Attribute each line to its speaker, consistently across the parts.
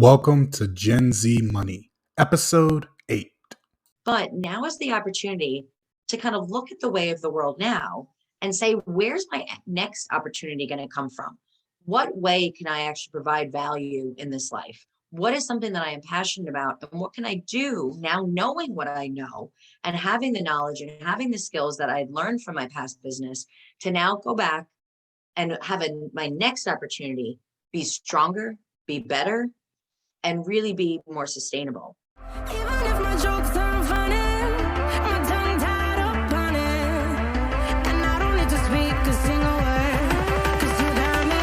Speaker 1: Welcome to Gen Z Money, episode 8.
Speaker 2: But now is the opportunity to kind of look at the way of the world now and say, where's my next opportunity going to come from? What way can I actually provide value in this life? What is something that I am passionate about? And what can I do now, knowing what I know and having the knowledge and having the skills that I learned from my past business to now go back and have my next opportunity be stronger, be better, and really be more sustainable.
Speaker 3: Even if my jokes aren't funny, my tongue tied up on it, and I don't need to speak a single word, 'cause you got me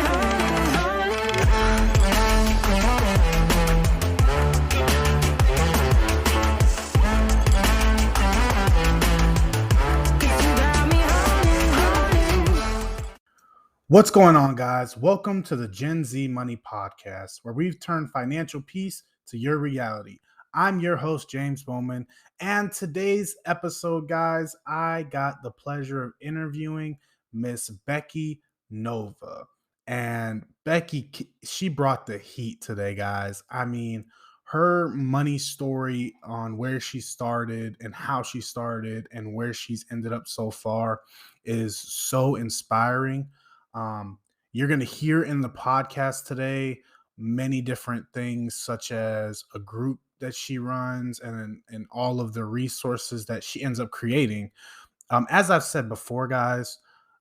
Speaker 1: What's going on, guys? Welcome to the Gen Z Money podcast, where we've turned financial peace to your reality. I'm your host, James Bowman, and today's episode, guys, I got the pleasure of interviewing Miss Becky Nova. And Becky, she brought the heat today, guys. I mean, her money story on where she started and how she started and where she's ended up so far is so inspiring. You're going to hear in the podcast today many different things, such as a group that she runs and all of the resources that she ends up creating. As I've said before, guys,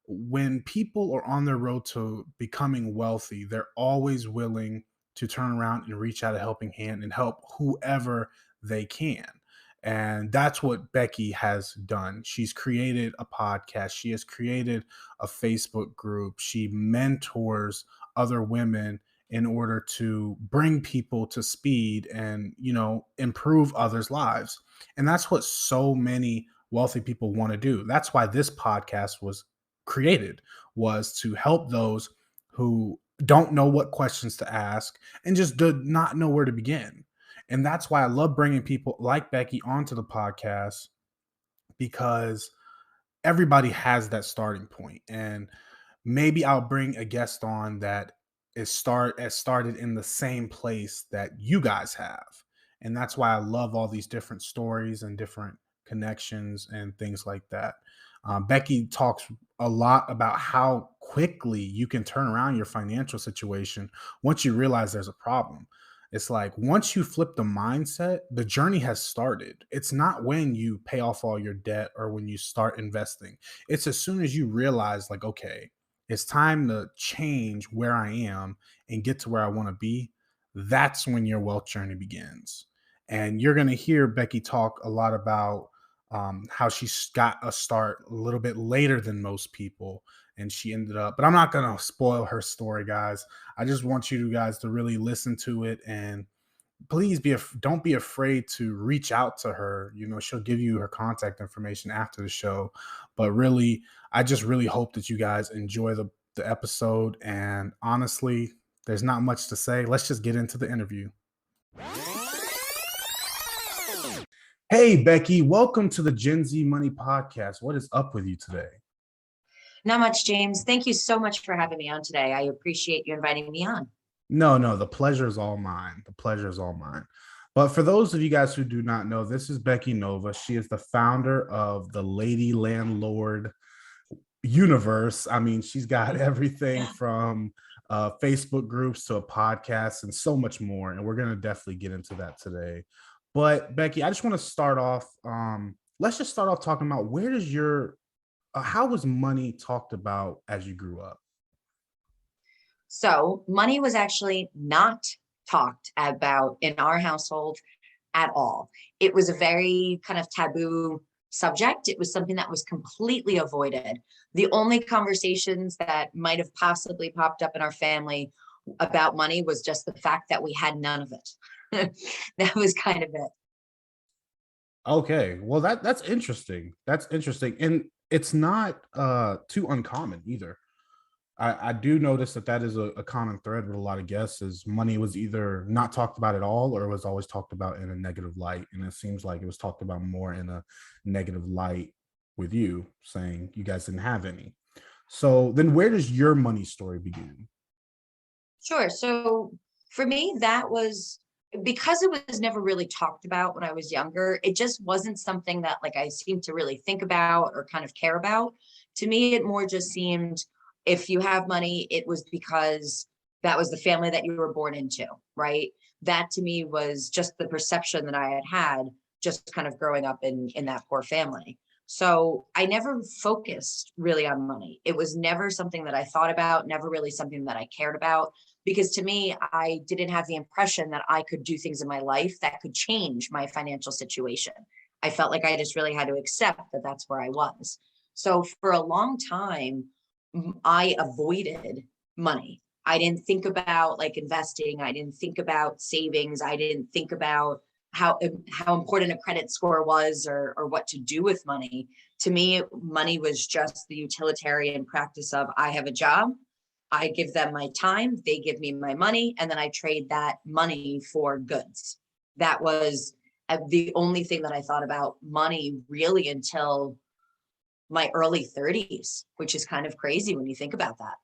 Speaker 1: when people are on their road to becoming wealthy, they're always willing to turn around and reach out a helping hand and help whoever they can. And that's what Becky has done. She's created a podcast. She has created a Facebook group. She mentors other women in order to bring people to speed and, improve others' lives. And that's what so many wealthy people want to do. That's why this podcast was created, was to help those who don't know what questions to ask and just do not know where to begin. And that's why I love bringing people like Becky onto the podcast, because everybody has that starting point. And maybe I'll bring a guest on that started in the same place that you guys have. And that's why I love all these different stories and different connections and things like that. Becky talks a lot about how quickly you can turn around your financial situation once you realize there's a problem. It's like once you flip the mindset, the journey has started. It's not when you pay off all your debt or when you start investing. It's as soon as you realize, like, okay, it's time to change where I am and get to where I want to be. That's when your wealth journey begins. And you're going to hear Becky talk a lot about how she got a start a little bit later than most people. And she ended up, but I'm not going to spoil her story, guys. I just want you guys to really listen to it, and please don't be afraid to reach out to her. She'll give you her contact information after the show. But really, I just really hope that you guys enjoy the episode. And honestly, there's not much to say. Let's just get into the interview. Hey, Becky, welcome to the Gen Z Money podcast. What is up with you today?
Speaker 2: Not much, James. Thank you so much for having me on today. I appreciate you inviting me on.
Speaker 1: No, the pleasure is all mine. The pleasure is all mine. But for those of you guys who do not know, this is Becky Nova. She is the founder of the Lady Landlord Universe. I mean, she's got everything from Facebook groups to a podcast and so much more. And we're going to definitely get into that today. But Becky, I just want to start off. Let's just start off talking about how was money talked about as you grew up?
Speaker 2: So money was actually not talked about in our household at all. It was a very kind of taboo subject. It was something that was completely avoided. The only conversations that might have possibly popped up in our family about money was just the fact that we had none of it. That was kind of it.
Speaker 1: Okay, well that's interesting. That's interesting, and it's not too uncommon either. I do notice that is a common thread with a lot of guests, is money was either not talked about at all or was always talked about in a negative light. And it seems like it was talked about more in a negative light with you, saying you guys didn't have any. So then where does your money story begin?
Speaker 2: Sure. So for me, that was because it was never really talked about when I was younger, it just wasn't something that like I seemed to really think about or kind of care about. To me, it more just seemed if you have money, it was because that was the family that you were born into, right? That to me was just the perception that I had just kind of growing up in that poor family. So I never focused really on money. It was never something that I thought about, never really something that I cared about, because to me, I didn't have the impression that I could do things in my life that could change my financial situation. I felt like I just really had to accept that that's where I was. So for a long time, I avoided money. I didn't think about like investing. I didn't think about savings. I didn't think about how important a credit score was or what to do with money. To me, money was just the utilitarian practice of I have a job, I give them my time, they give me my money, and then I trade that money for goods. That was the only thing that I thought about money really until my early 30s, which is kind of crazy when you think about that.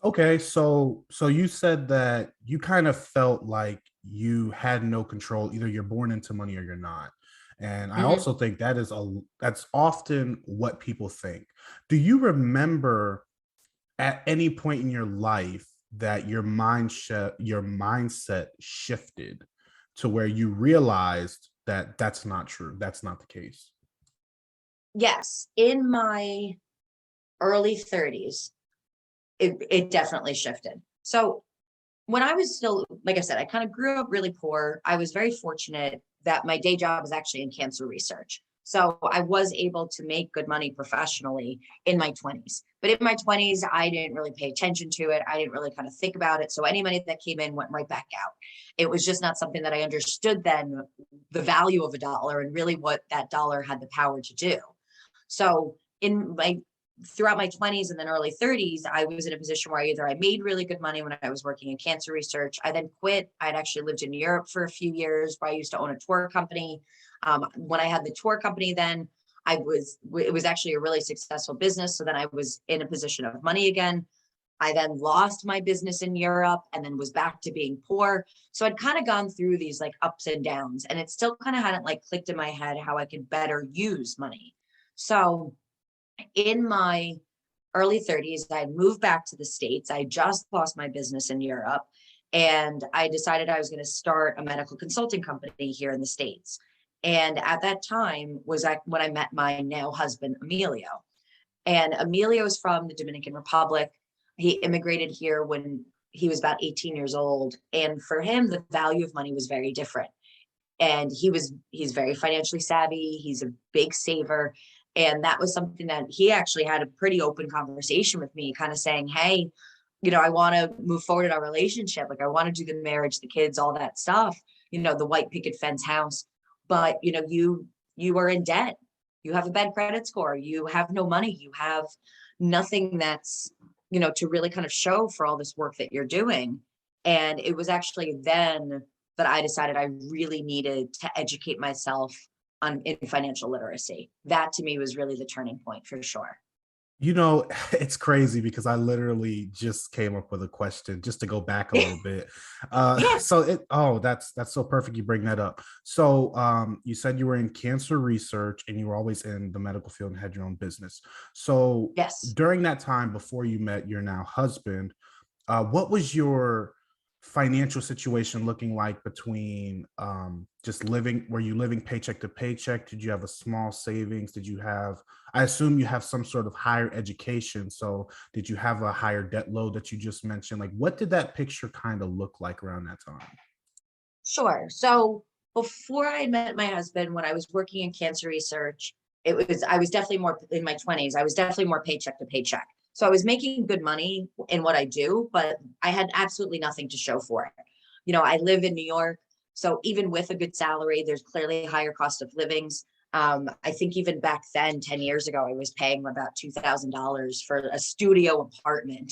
Speaker 1: Okay, so you said that you kind of felt like you had no control, either you're born into money or you're not. And I
Speaker 2: Mhm.
Speaker 1: also think that's often what people think. Do you remember at any point in your life that your mindset shifted to where you realized that that's not true? That's not the case.
Speaker 2: Yes, in my early 30s, it definitely shifted. So when I was still, like I said, I kind of grew up really poor. I was very fortunate that my day job was actually in cancer research. So I was able to make good money professionally in my 20s. But in my 20s, I didn't really pay attention to it. I didn't really kind of think about it. So any money that came in went right back out. It was just not something that I understood then, the value of a dollar and really what that dollar had the power to do. So in my throughout my 20s and then early 30s, I was in a position where either I made really good money when I was working in cancer research. I then quit. I'd actually lived in Europe for a few years where I used to own a tour company. When I had the tour company, then it was actually a really successful business. So then I was in a position of money again. I then lost my business in Europe and then was back to being poor. So I'd kind of gone through these like ups and downs, and it still kind of hadn't like clicked in my head how I could better use money. So in my early 30s, I moved back to the States. I just lost my business in Europe. And I decided I was going to start a medical consulting company here in the States. And at that time was when I met my now husband, Emilio. And Emilio is from the Dominican Republic. He immigrated here when he was about 18 years old. And for him, the value of money was very different. And he's very financially savvy. He's a big saver. And that was something that he actually had a pretty open conversation with me, kind of saying, hey, I want to move forward in our relationship. Like I want to do the marriage, the kids, all that stuff, the white picket fence house. But, you are in debt. You have a bad credit score. You have no money. You have nothing that's, to really kind of show for all this work that you're doing. And it was actually then that I decided I really needed to educate myself in financial literacy. That to me was really the turning point for sure.
Speaker 1: It's crazy because I literally just came up with a question just to go back a little bit.
Speaker 2: Yeah.
Speaker 1: That's so perfect you bring that up. So you said you were in cancer research and you were always in the medical field and had your own business. So
Speaker 2: Yes.
Speaker 1: during that time before you met your now husband, what was your financial situation looking like between just living, were you living paycheck to paycheck? Did you have a small savings? I assume you have some sort of higher education. So did you have a higher debt load that you just mentioned? Like, what did that picture kind of look like around that time?
Speaker 2: Sure. So before I met my husband, when I was working in cancer research, I was definitely more in my 20s. I was definitely more paycheck to paycheck. So I was making good money in what I do, but I had absolutely nothing to show for it. I live in New York. So even with a good salary, there's clearly higher cost of livings. I think even back then, 10 years ago, I was paying about $2,000 for a studio apartment,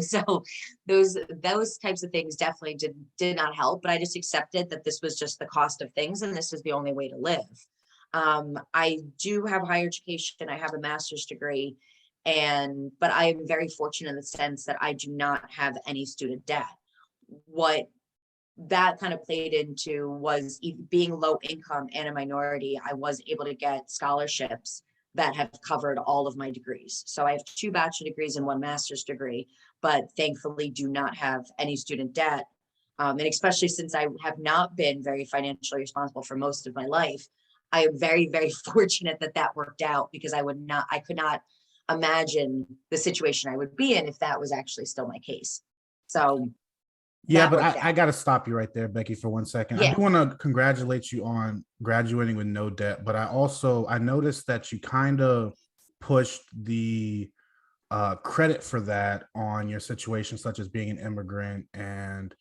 Speaker 2: so those types of things definitely did not help, but I just accepted that this was just the cost of things and this was the only way to live. I do have higher education. I have a master's degree, but I am very fortunate in the sense that I do not have any student debt. What that kind of played into was being low income and a minority. I was able to get scholarships that have covered all of my degrees. So I have 2 bachelor degrees and 1 master's degree, but thankfully do not have any student debt. And especially since I have not been very financially responsible for most of my life, I am very, very fortunate that that worked out, because I could not imagine the situation I would be in if that was actually still my case. So
Speaker 1: Yeah,
Speaker 2: that
Speaker 1: but
Speaker 2: worked
Speaker 1: I
Speaker 2: out.
Speaker 1: got to stop you right there, Becky, for 1 second. I
Speaker 2: Yeah.
Speaker 1: do want to congratulate you on graduating with no debt, but I noticed that you kind of pushed the credit for that on your situation, such as being an immigrant and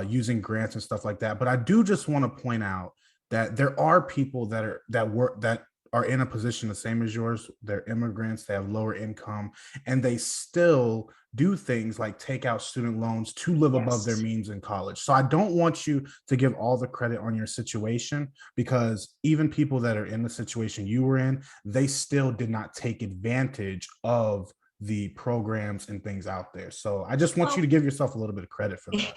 Speaker 1: using grants and stuff like that. But I do just want to point out that there are people that are in a position the same as yours. They're immigrants, they have lower income, and they still do things like take out student loans to live above their
Speaker 2: Yes.
Speaker 1: means in college. So I don't want you to give all the credit on your situation, because even people that are in the situation you were in, they still did not take advantage of the programs and things out there. So I just want you
Speaker 2: Well,
Speaker 1: to give yourself a little bit of credit for that.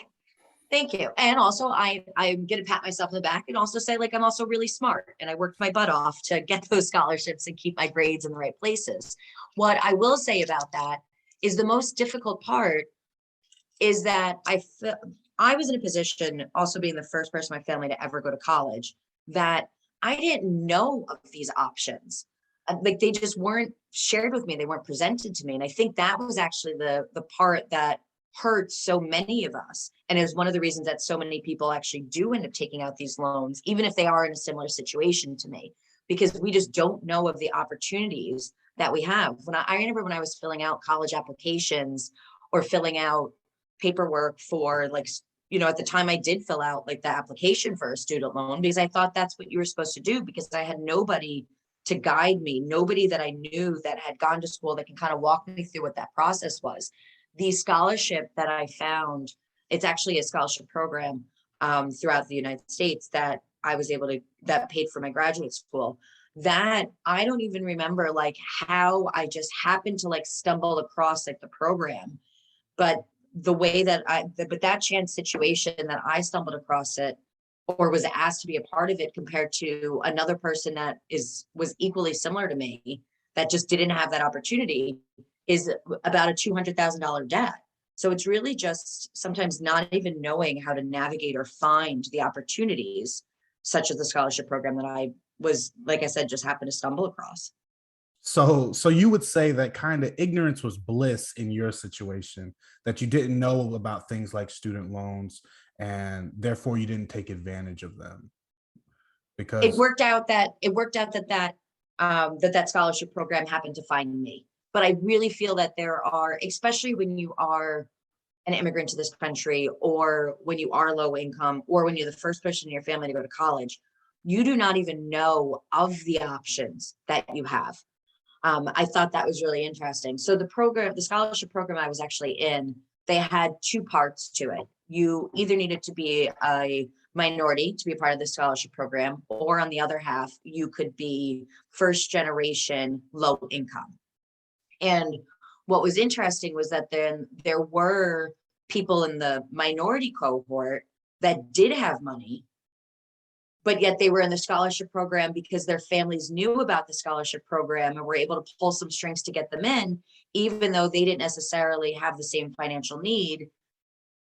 Speaker 2: thank you. And also I'm gonna pat myself on the back and also say, like, I'm also really smart and I worked my butt off to get those scholarships and keep my grades in the right places. What I will say about that is the most difficult part is that I was in a position, also being the first person in my family to ever go to college, that I didn't know of these options. Like, they just weren't shared with me. They weren't presented to me. And I think that was actually the part that hurt so many of us. And it was one of the reasons that so many people actually do end up taking out these loans, even if they are in a similar situation to me, because we just don't know of the opportunities that we have. I remember when I was filling out college applications or filling out paperwork for, like, at the time I did fill out like the application for a student loan, because I thought that's what you were supposed to do, because I had nobody to guide me, nobody that I knew that had gone to school that can kind of walk me through what that process was. The scholarship that I found, it's actually a scholarship program throughout the United States that I was able to, that paid for my graduate school. That I don't even remember like how I just happened to like stumble across like the program, but the way that but that chance situation that I stumbled across it or was asked to be a part of it, compared to another person that was equally similar to me that just didn't have that opportunity, is about a $200,000 debt. So it's really just sometimes not even knowing how to navigate or find the opportunities, such as the scholarship program that I was, like I said, just happened to stumble across.
Speaker 1: So you would say that kind of ignorance was bliss in your situation, that you didn't know about things like student loans and therefore you didn't take advantage of them
Speaker 2: It
Speaker 1: because
Speaker 2: worked out that scholarship program happened to find me. But I really feel that there are, especially when you are an immigrant to this country, or when you are low income, or when you're the first person in your family to go to college, you do not even know of the options that you have. I thought that was really interesting. So the scholarship program I was actually in, they had 2 parts to it. You either needed to be a minority to be a part of the scholarship program, or on the other half, you could be first generation low income. And what was interesting was that then there were people in the minority cohort that did have money, but yet they were in the scholarship program because their families knew about the scholarship program and were able to pull some strings to get them in, even though they didn't necessarily have the same financial need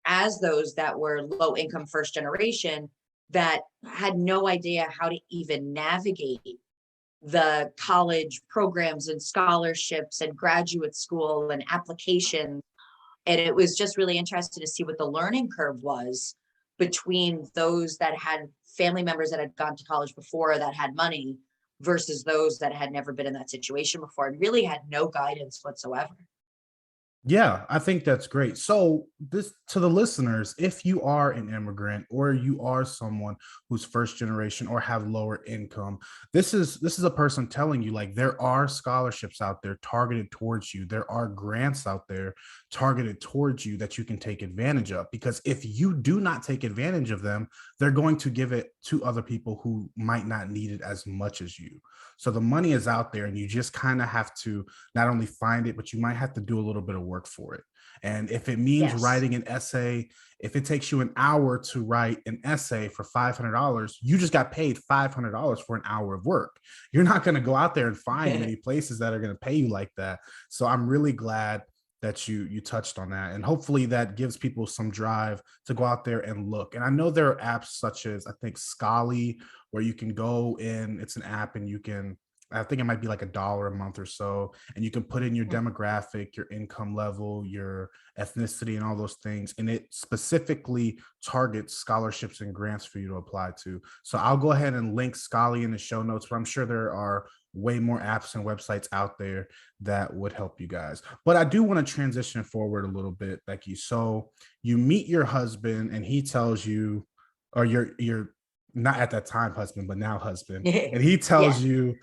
Speaker 2: as those that were low income first generation, that had no idea how to even navigate the college programs and scholarships and graduate school and application. And it was just really interesting to see what the learning curve was between those that had family members that had gone to college before that had money versus those that had never been in that situation before and really had no guidance whatsoever.
Speaker 1: yeah, I think that's great. So, this to the listeners, if you are an immigrant or you are someone who's first generation or have lower income, this is a person telling you like there are scholarships out there targeted towards you. There are grants out there targeted towards you that you can take advantage of, because if you do not take advantage of them, they're going to give it to other people who might not need it as much as you. So the money is out there and you just kind of have to not only find it, but you might have to do a little bit of work for it. And if it means
Speaker 2: Yes.
Speaker 1: writing an essay, if it takes you an hour to write an essay for $500, you just got paid $500 for an hour of work. You're not going to go out there and find many places that are going to pay you like that. So I'm really glad that you touched on that, and hopefully that gives people some drive to go out there and look. And I know there are apps such as, I think, Scally, where you can go in. It's an app, and you can, I think it might be like $1 a month or so, and you can put in your demographic, your income level, your ethnicity, and all those things, and it specifically targets scholarships and grants for you to apply to. So I'll go ahead and link Scally in the show notes, but I'm sure there are way more apps and websites out there that would help you guys. But I do want to transition forward a little bit, Becky. So you meet your husband, and he tells you, or your not at that time husband, but now husband, and he tells you,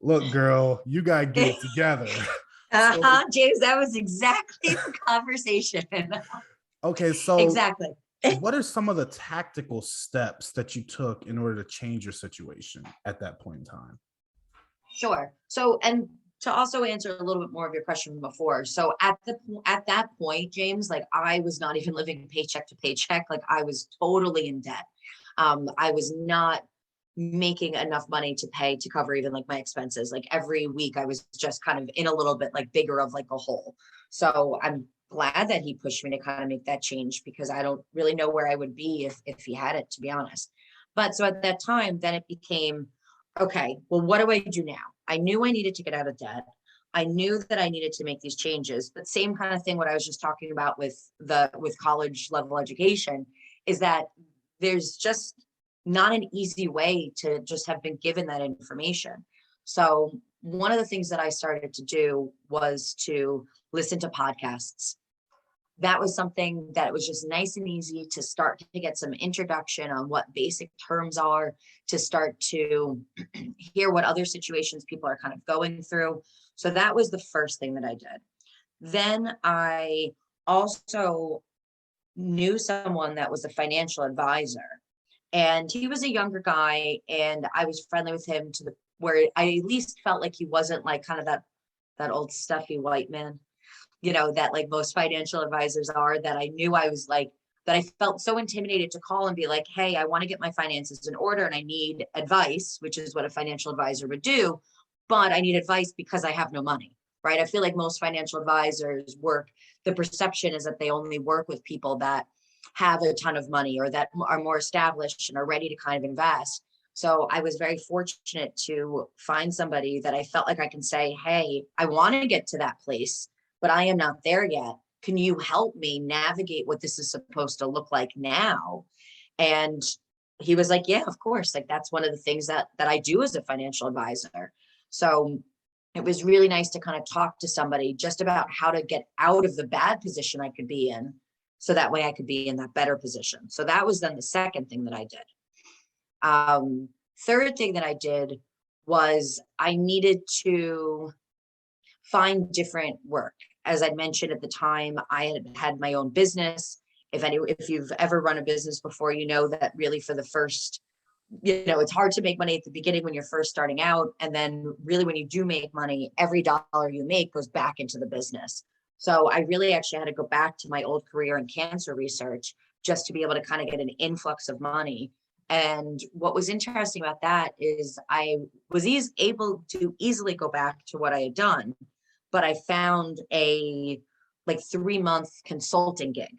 Speaker 1: look, girl, you gotta get it together.
Speaker 2: James, that was exactly the conversation.
Speaker 1: Okay, so
Speaker 2: exactly.
Speaker 1: What are some of the tactical steps that you took in order to change your situation at that point in time?
Speaker 2: Sure. So, and to also answer a little bit more of your question from before. So at that point, James, like I was not even living paycheck to paycheck. Like I was totally in debt. I was not making enough money to pay to cover even like my expenses. Like every week I was just kind of in a little bit like bigger of like a hole. So I'm glad that he pushed me to kind of make that change, because I don't really know where I would be if he had it, to be honest. But so at that time, then it became, okay, well, what do I do now? I knew I needed to get out of debt. I knew that I needed to make these changes, but same kind of thing, what I was just talking about with college level education, is that there's just not an easy way to just have been given that information. So one of the things that I started to do was to listen to podcasts. That was something that was just nice and easy to start to get some introduction on what basic terms are, to start to hear what other situations people are kind of going through. So that was the first thing that I did. Then I also knew someone that was a financial advisor, and he was a younger guy, and I was friendly with him to the where I at least felt like he wasn't like kind of that old stuffy white man, that like most financial advisors are, that I knew I was like, that I felt so intimidated to call and be like, hey, I want to get my finances in order and I need advice, which is what a financial advisor would do. But I need advice because I have no money, right? I feel like most financial advisors the perception is that they only work with people that have a ton of money or that are more established and are ready to kind of invest. So I was very fortunate to find somebody that I felt like I can say, hey, I want to get to that place, but I am not there yet. Can you help me navigate what this is supposed to look like now? And he was like, yeah, of course. Like that's one of the things that I do as a financial advisor. So it was really nice to kind of talk to somebody just about how to get out of the bad position I could be in, so that way I could be in that better position. So that was then the second thing that I did. Third thing that I did was I needed to find different work. As I mentioned at the time, I had my own business. If you've ever run a business before, you know that really for the first, it's hard to make money at the beginning when you're first starting out. And then really when you do make money, every dollar you make goes back into the business. So I really actually had to go back to my old career in cancer research just to be able to kind of get an influx of money. And what was interesting about that is I was able to easily go back to what I had done, but I found a like 3-month consulting gig,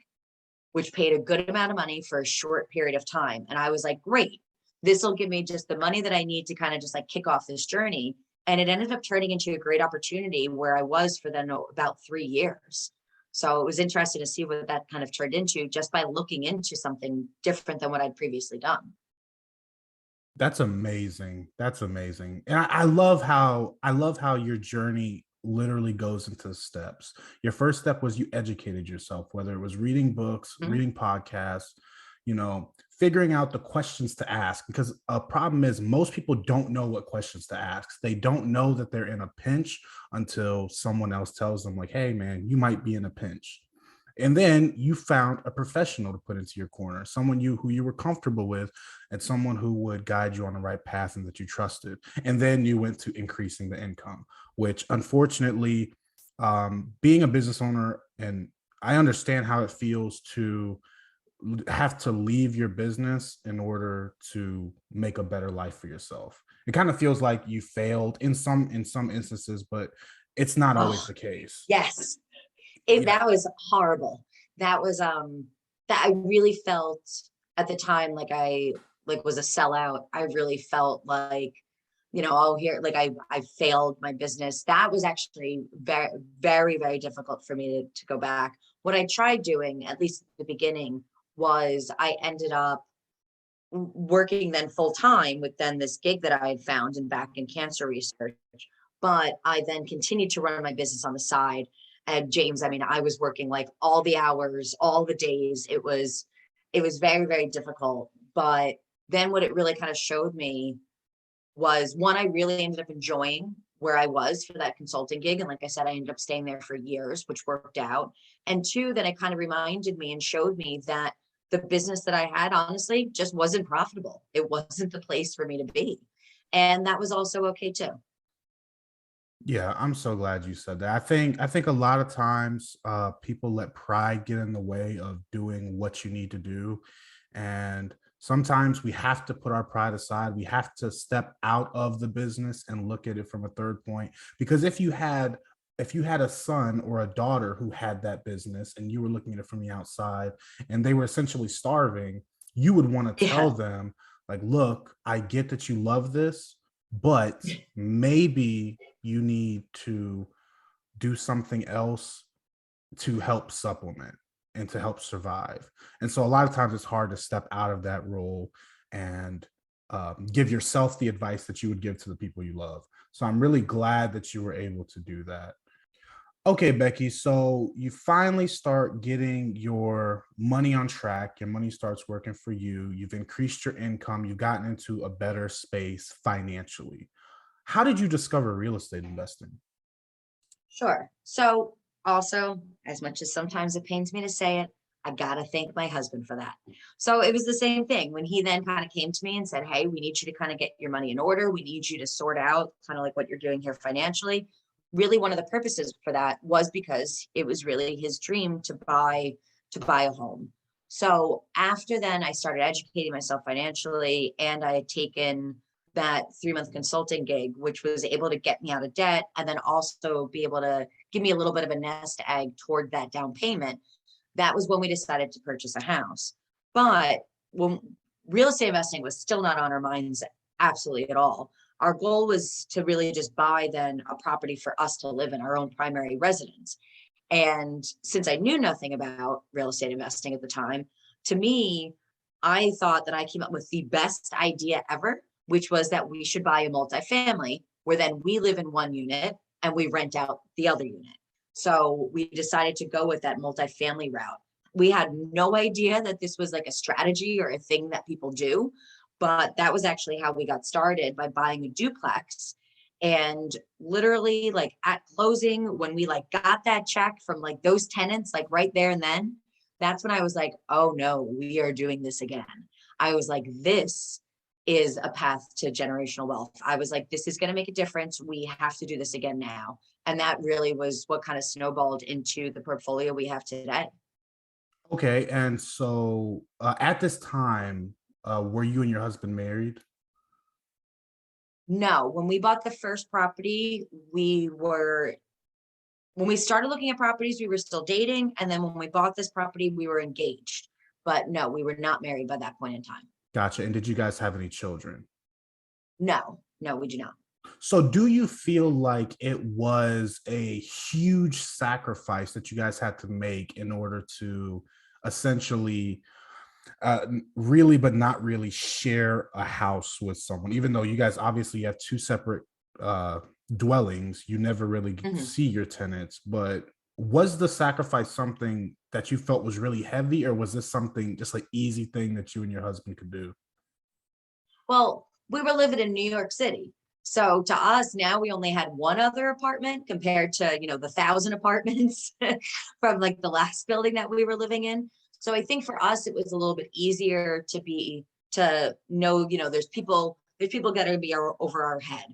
Speaker 2: which paid a good amount of money for a short period of time. And I was like, great, this will give me just the money that I need to kind of just like kick off this journey. And it ended up turning into a great opportunity where I was for then about 3 years. So it was interesting to see what that kind of turned into just by looking into something different than what I'd previously done.
Speaker 1: That's amazing. That's amazing. And I love how your journey literally goes into steps. Your first step was you educated yourself, whether it was reading books, reading podcasts, figuring out the questions to ask, because a problem is most people don't know what questions to ask. They don't know that they're in a pinch until someone else tells them like, hey man, you might be in a pinch. And then you found a professional to put into your corner, someone who you were comfortable with, and someone who would guide you on the right path and that you trusted. And then you went to increasing the income, which unfortunately, being a business owner, and I understand how it feels to have to leave your business in order to make a better life for yourself. It kind of feels like you failed in some instances, but it's not always
Speaker 2: Oh,
Speaker 1: the case.
Speaker 2: yes.
Speaker 1: Yeah.
Speaker 2: That was horrible. That was that I really felt at the time like I like was a sellout. I really felt like, oh, here, like I failed my business. That was actually very, very, very difficult for me to go back. What I tried doing, at least at the beginning, was I ended up working then full time with then this gig that I had found back in cancer research. But I then continued to run my business on the side. And James, I mean, I was working like all the hours, all the days. It was very, very difficult. But then what it really kind of showed me was, one, I really ended up enjoying where I was for that consulting gig. And like I said, I ended up staying there for years, which worked out. And two, then it kind of reminded me and showed me that the business that I had honestly just wasn't profitable. It wasn't the place for me to be. And that was also okay too.
Speaker 1: Yeah, I'm so glad you said that. I think a lot of times people let pride get in the way of doing what you need to do. And sometimes we have to put our pride aside. We have to step out of the business and look at it from a third point. Because if you had a son or a daughter who had that business and you were looking at it from the outside and they were essentially starving, you would want to tell
Speaker 2: Yeah.
Speaker 1: them, like, look, I get that you love this, but maybe you need to do something else to help supplement and to help survive. And so a lot of times it's hard to step out of that role and give yourself the advice that you would give to the people you love. So I'm really glad that you were able to do that. Okay, Becky. So you finally start getting your money on track. Your money starts working for you. You've increased your income. You've gotten into a better space financially. How did you discover real estate investing?
Speaker 2: Sure. So also, as much as sometimes it pains me to say it, I gotta thank my husband for that. So it was the same thing when he then kind of came to me and said, "Hey, we need you to kind of get your money in order. We need you to sort out kind of like what you're doing here financially." Really, one of the purposes for that was because it was really his dream to buy a home. So after then, I started educating myself financially, and I had taken that 3-month consulting gig, which was able to get me out of debt and then also be able to give me a little bit of a nest egg toward that down payment. That was when we decided to purchase a house. But when real estate investing was still not on our minds absolutely at all. Our goal was to really just buy then a property for us to live in, our own primary residence. And since I knew nothing about real estate investing at the time, to me, I thought that I came up with the best idea ever, which was that we should buy a multifamily where then we live in one unit and we rent out the other unit. So we decided to go with that multifamily route. We had no idea that this was like a strategy or a thing that people do, but that was actually how we got started, by buying a duplex. And literally, like at closing, when we like got that check from like those tenants, like right there and then, that's when I was like, oh no, we are doing this again. I was like, this is a path to generational wealth. I was like, this is going to make a difference. We have to do this again now. And that really was what kind of snowballed into the portfolio we have today.
Speaker 1: Okay, and so at this time, were you and your husband married?
Speaker 2: No, when we bought the first property, when we started looking at properties, we were still dating. And then when we bought this property, we were engaged. But no, we were not married by that point in time.
Speaker 1: Gotcha. And did you guys have any children?
Speaker 2: No, no, we do not.
Speaker 1: So do you feel like it was a huge sacrifice that you guys had to make in order to essentially really but not really share a house with someone, even though you guys obviously have two separate uh dwellings, you never really get to
Speaker 2: Mhm.
Speaker 1: see your tenants, but was the sacrifice something that you felt was really heavy, or was this something just like easy thing that you and your husband could do?
Speaker 2: Well, we were living in New York City. So to us now we only had one other apartment compared to, the 1,000 apartments from like the last building that we were living in. So I think for us it was a little bit easier to know, there's people got to be over our head.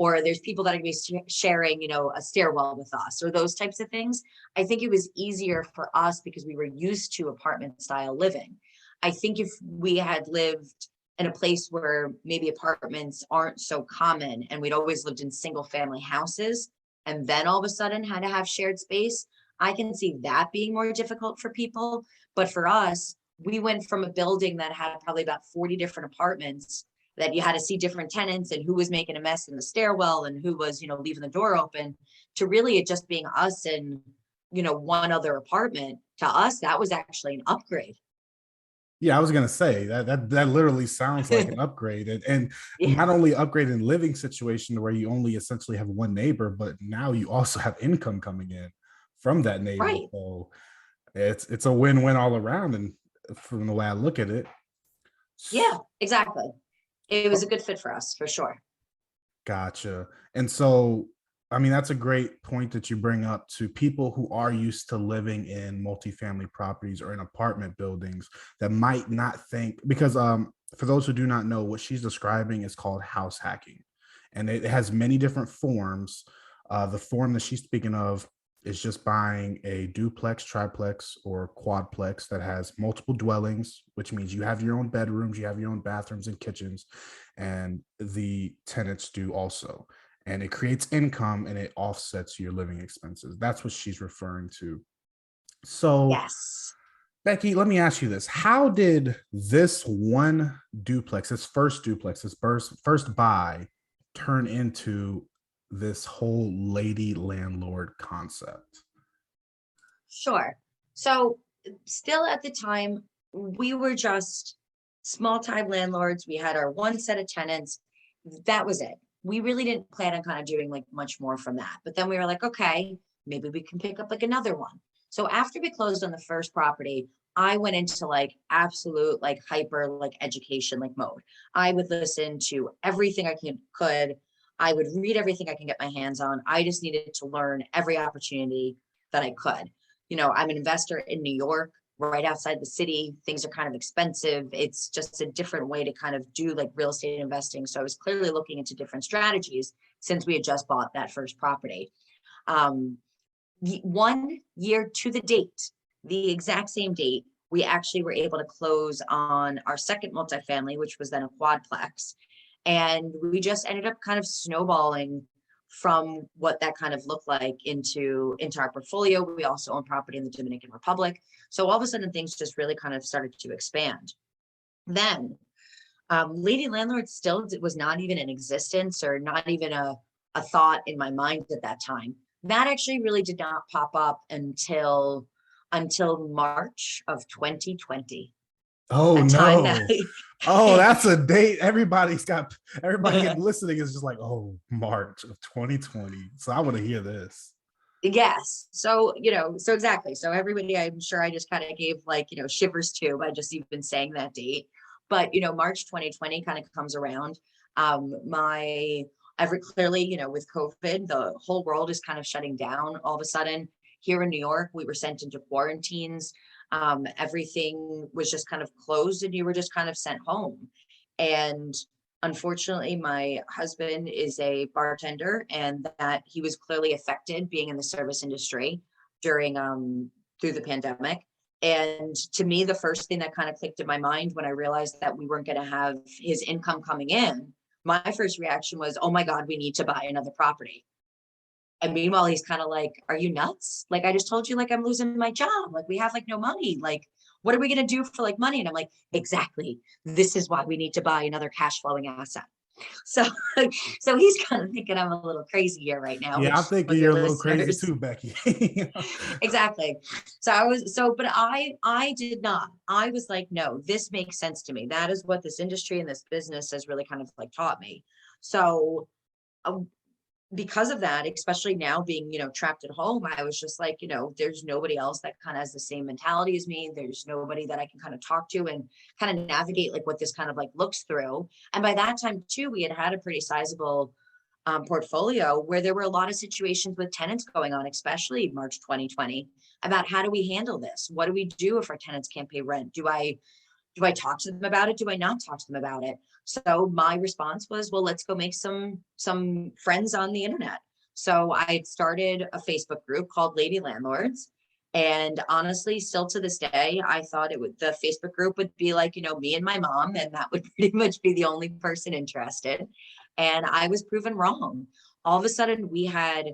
Speaker 2: or there's people that are going to be sharing, a stairwell with us, or those types of things. I think it was easier for us because we were used to apartment style living. I think if we had lived in a place where maybe apartments aren't so common and we'd always lived in single family houses and then all of a sudden had to have shared space, I can see that being more difficult for people. But for us, we went from a building that had probably about 40 different apartments that you had to see different tenants and who was making a mess in the stairwell and who was, leaving the door open, to really it just being us and, one other apartment. To us, that was actually an upgrade.
Speaker 1: Yeah, I was gonna say that literally sounds like an upgrade, and
Speaker 2: Yeah,
Speaker 1: not only upgrade in living situation where you only essentially have one neighbor, but now you also have income coming in from that neighbor.
Speaker 2: right.
Speaker 1: So it's a win-win all around, and from the way I look at it.
Speaker 2: Yeah, exactly. It was a good fit for us, for sure.
Speaker 1: Gotcha. And so, I mean, that's a great point that you bring up to people who are used to living in multifamily properties or in apartment buildings that might not think, because for those who do not know, what she's describing is called house hacking. And it has many different forms. The form that she's speaking of is just buying a duplex, triplex, or quadplex that has multiple dwellings, which means you have your own bedrooms, you have your own bathrooms and kitchens, and the tenants do also. And it creates income and it offsets your living expenses. That's what she's referring to. So,
Speaker 2: Yes.
Speaker 1: Becky, let me ask you this. How did this one duplex, this first buy, turn into this whole lady landlord concept?
Speaker 2: Sure. So still at the time, we were just small time landlords. We had our one set of tenants. That was it. We really didn't plan on kind of doing like much more from that. But then we were like, okay, maybe we can pick up like another one. So after we closed on the first property, I went into like absolute like hyper like education like mode. I would listen to everything could. I would read everything I can get my hands on. I just needed to learn every opportunity that I could. I'm an investor in New York, right outside the city. Things are kind of expensive. It's just a different way to kind of do like real estate investing. So I was clearly looking into different strategies since we had just bought that first property. Um, 1 year to the date, the exact same date, we actually were able to close on our second multifamily, which was then a quadplex. And we just ended up kind of snowballing from what that kind of looked like into our portfolio. We also own property in the Dominican Republic. So all of a sudden things just really kind of started to expand. Then Lady Landlord still was not even in existence, or not even a thought in my mind at that time. That actually really did not pop up until March of 2020.
Speaker 1: Oh
Speaker 2: A time that
Speaker 1: no. Oh, that's a date. Everybody listening is just like, oh, March of 2020. So I want to hear this.
Speaker 2: Yes. So, so exactly. So everybody, I'm sure I just kind of gave like, shivers to by just even saying that date. But, March 2020 kind of comes around. Clearly, with COVID, the whole world is kind of shutting down all of a sudden. Here in New York, we were sent into quarantines. Everything was just kind of closed and you were just kind of sent home. And unfortunately, my husband is a bartender, and that he was clearly affected being in the service industry during through the pandemic. And to me, the first thing that kind of clicked in my mind when I realized that we weren't going to have his income coming in, my first reaction was, oh my God, we need to buy another property. And meanwhile, he's kind of like, are you nuts? Like, I just told you, like, I'm losing my job. Like, we have like no money. Like, what are we going to do for like money? And I'm like, exactly. This is why we need to buy another cash flowing asset. So, so he's kind of thinking I'm a little crazy here right now,
Speaker 1: Yeah, I'm
Speaker 2: which
Speaker 1: thinking
Speaker 2: for
Speaker 1: you're
Speaker 2: your
Speaker 1: a little crazy
Speaker 2: listeners,
Speaker 1: too, Becky.
Speaker 2: exactly. But I did not. I was like, no, this makes sense to me. That is what this industry and this business has really kind of like taught me. So, because of that, especially now being, trapped at home, I was just like, there's nobody else that kind of has the same mentality as me. There's nobody that I can kind of talk to and kind of navigate like what this kind of like looks through. And by that time too, we had a pretty sizable portfolio where there were a lot of situations with tenants going on, especially March 2020, about how do we handle this? What do we do if our tenants can't pay rent? Do I Do I talk to them about it? Do I not talk to them about it? So my response was, well, let's go make some friends on the internet. So I started a Facebook group called Lady Landlords. And honestly, still to this day, I thought the Facebook group would be like, me and my mom, and that would pretty much be the only person interested. And I was proven wrong. All of a sudden, we had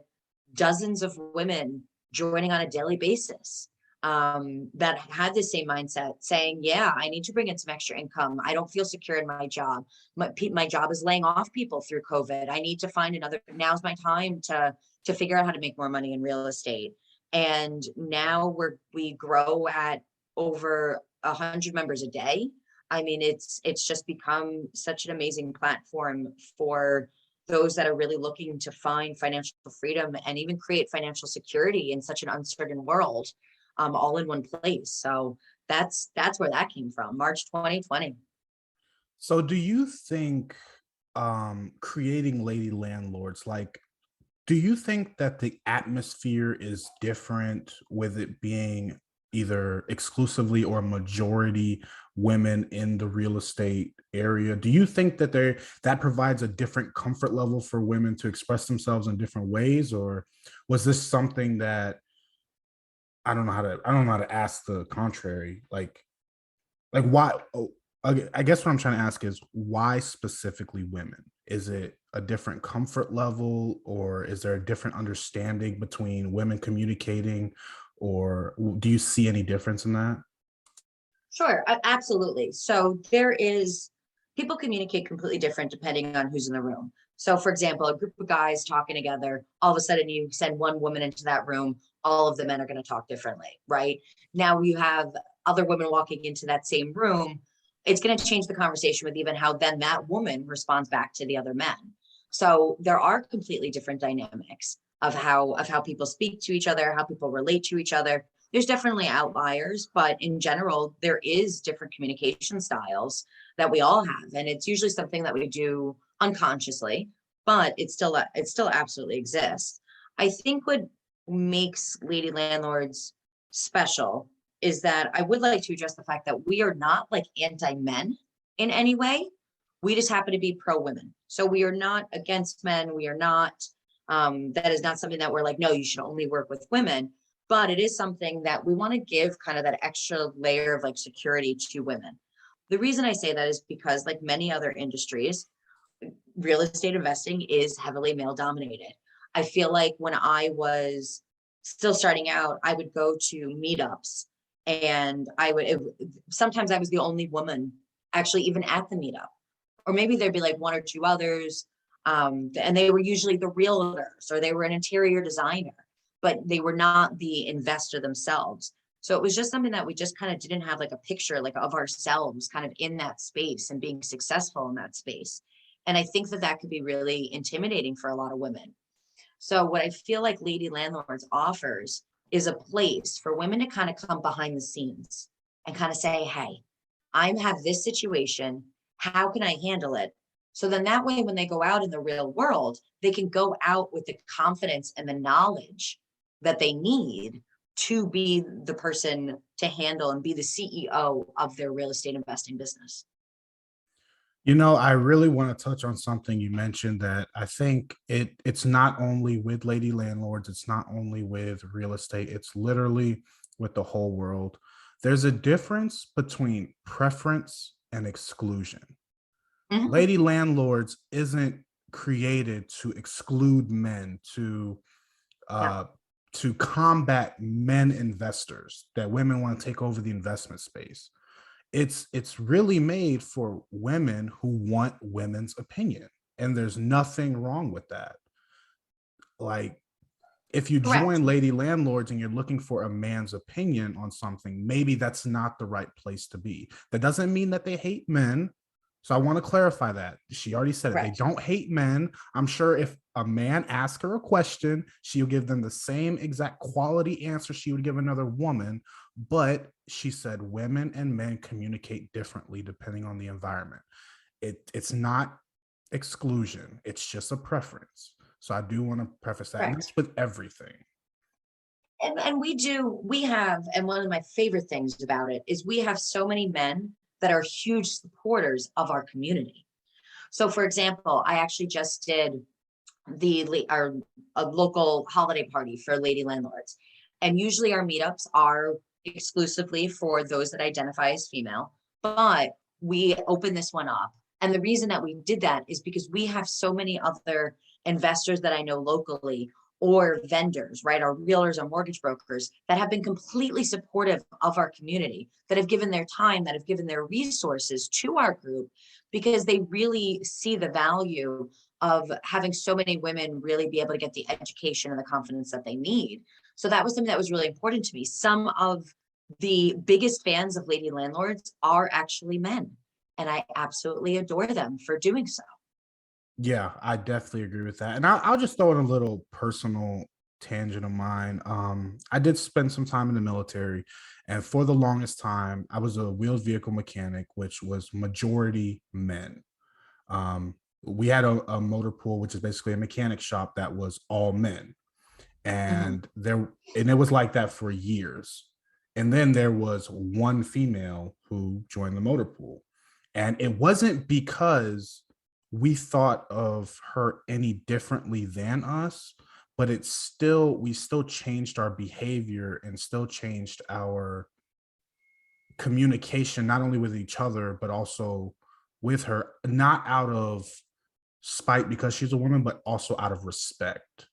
Speaker 2: dozens of women joining on a daily basis that had the same mindset, saying, yeah, I need to bring in some extra income. I don't feel secure in my job. My job is laying off people through COVID. I need to find now's my time to figure out how to make more money in real estate. And now we grow at over 100 members a day. I mean, it's just become such an amazing platform for those that are really looking to find financial freedom and even create financial security in such an uncertain world, all in one place. So that's where that came from, March 2020.
Speaker 1: So do you think creating Lady Landlords, do you think that the atmosphere is different with it being either exclusively or majority women in the real estate area? Do you think that that provides a different comfort level for women to express themselves in different ways, or was this something that I don't know how to ask the contrary? Like why? Oh, I guess what I'm trying to ask is why specifically women? Is it a different comfort level, or is there a different understanding between women communicating, or do you see any difference in that?
Speaker 2: Sure, absolutely. So people communicate completely different depending on who's in the room. So for example, a group of guys talking together, all of a sudden you send one woman into that room, all of the men are going to talk differently, right? Now you have other women walking into that same room, it's going to change the conversation with even how then that woman responds back to the other men. So there are completely different dynamics of how people speak to each other, how people relate to each other. There's definitely outliers, but in general, there is different communication styles that we all have. And it's usually something that we do unconsciously, but it still absolutely exists. I think what makes Lady Landlords special is that I would like to address the fact that we are not like anti-men in any way. We just happen to be pro-women. So we are not against men. We are not, that is not something that we're like, no, you should only work with women. But it is something that we want to give kind of that extra layer of like security to women. The reason I say that is because, like many other industries, real estate investing is heavily male dominated. I feel like when I was still starting out, I would go to meetups and sometimes I was the only woman actually even at the meetup, or maybe there'd be like one or two others. And they were usually the realtors or they were an interior designer, but they were not the investor themselves. So it was just something that we just kind of didn't have like a picture like of ourselves kind of in that space and being successful in that space. And I think that could be really intimidating for a lot of women. So what I feel like Lady Landlords offers is a place for women to kind of come behind the scenes and kind of say, hey, I have this situation. How can I handle it? So then that way, when they go out in the real world, they can go out with the confidence and the knowledge that they need to be the person to handle and be the CEO of their real estate investing business.
Speaker 1: I really want to touch on something you mentioned that I think it's not only with Lady Landlords, it's not only with real estate, it's literally with the whole world. There's a difference between preference and exclusion.
Speaker 2: Mhm.
Speaker 1: Lady Landlords isn't created to exclude men, to
Speaker 2: Yeah,
Speaker 1: to combat men investors that women want to take over the investment space. It's really made for women who want women's opinion, and there's nothing wrong with that. Like, if you
Speaker 2: correct.
Speaker 1: join Lady Landlords and you're looking for a man's opinion on something, maybe that's not the right place to be. That doesn't mean that they hate men. So I want to clarify that. She already said it. They
Speaker 2: Correct.
Speaker 1: don't hate men. I'm sure if a man asks her a question, she'll give them the same exact quality answer she would give another woman. But she said women and men communicate differently depending on the environment. It's not exclusion. It's just a preference. So I do want to preface that. And
Speaker 2: Correct.
Speaker 1: that's with everything.
Speaker 2: And we have, and one of my favorite things about it is we have so many men that are huge supporters of our community. So for example, I actually just did a local holiday party for Lady Landlords. And usually our meetups are exclusively for those that identify as female, but we open this one up. And the reason that we did that is because we have so many other investors that I know locally, or vendors, right? Our realtors, our mortgage brokers that have been completely supportive of our community, that have given their time, that have given their resources to our group, because they really see the value of having so many women really be able to get the education and the confidence that they need. So that was something that was really important to me. Some of the biggest fans of Lady Landlords are actually men, and I absolutely adore them for doing so.
Speaker 1: Yeah, I definitely agree with that. And I'll just throw in a little personal tangent of mine. I did spend some time in the military, and for the longest time, I was a wheeled vehicle mechanic, which was majority men. We had a motor pool, which is basically a mechanic shop that was all men.
Speaker 2: Mhm.
Speaker 1: And it was like that for years. And then there was one female who joined the motor pool. And it wasn't because we thought of her any differently than us, but we still changed our behavior and still changed our communication, not only with each other, but also with her, not out of spite because she's a woman, but also out of respect.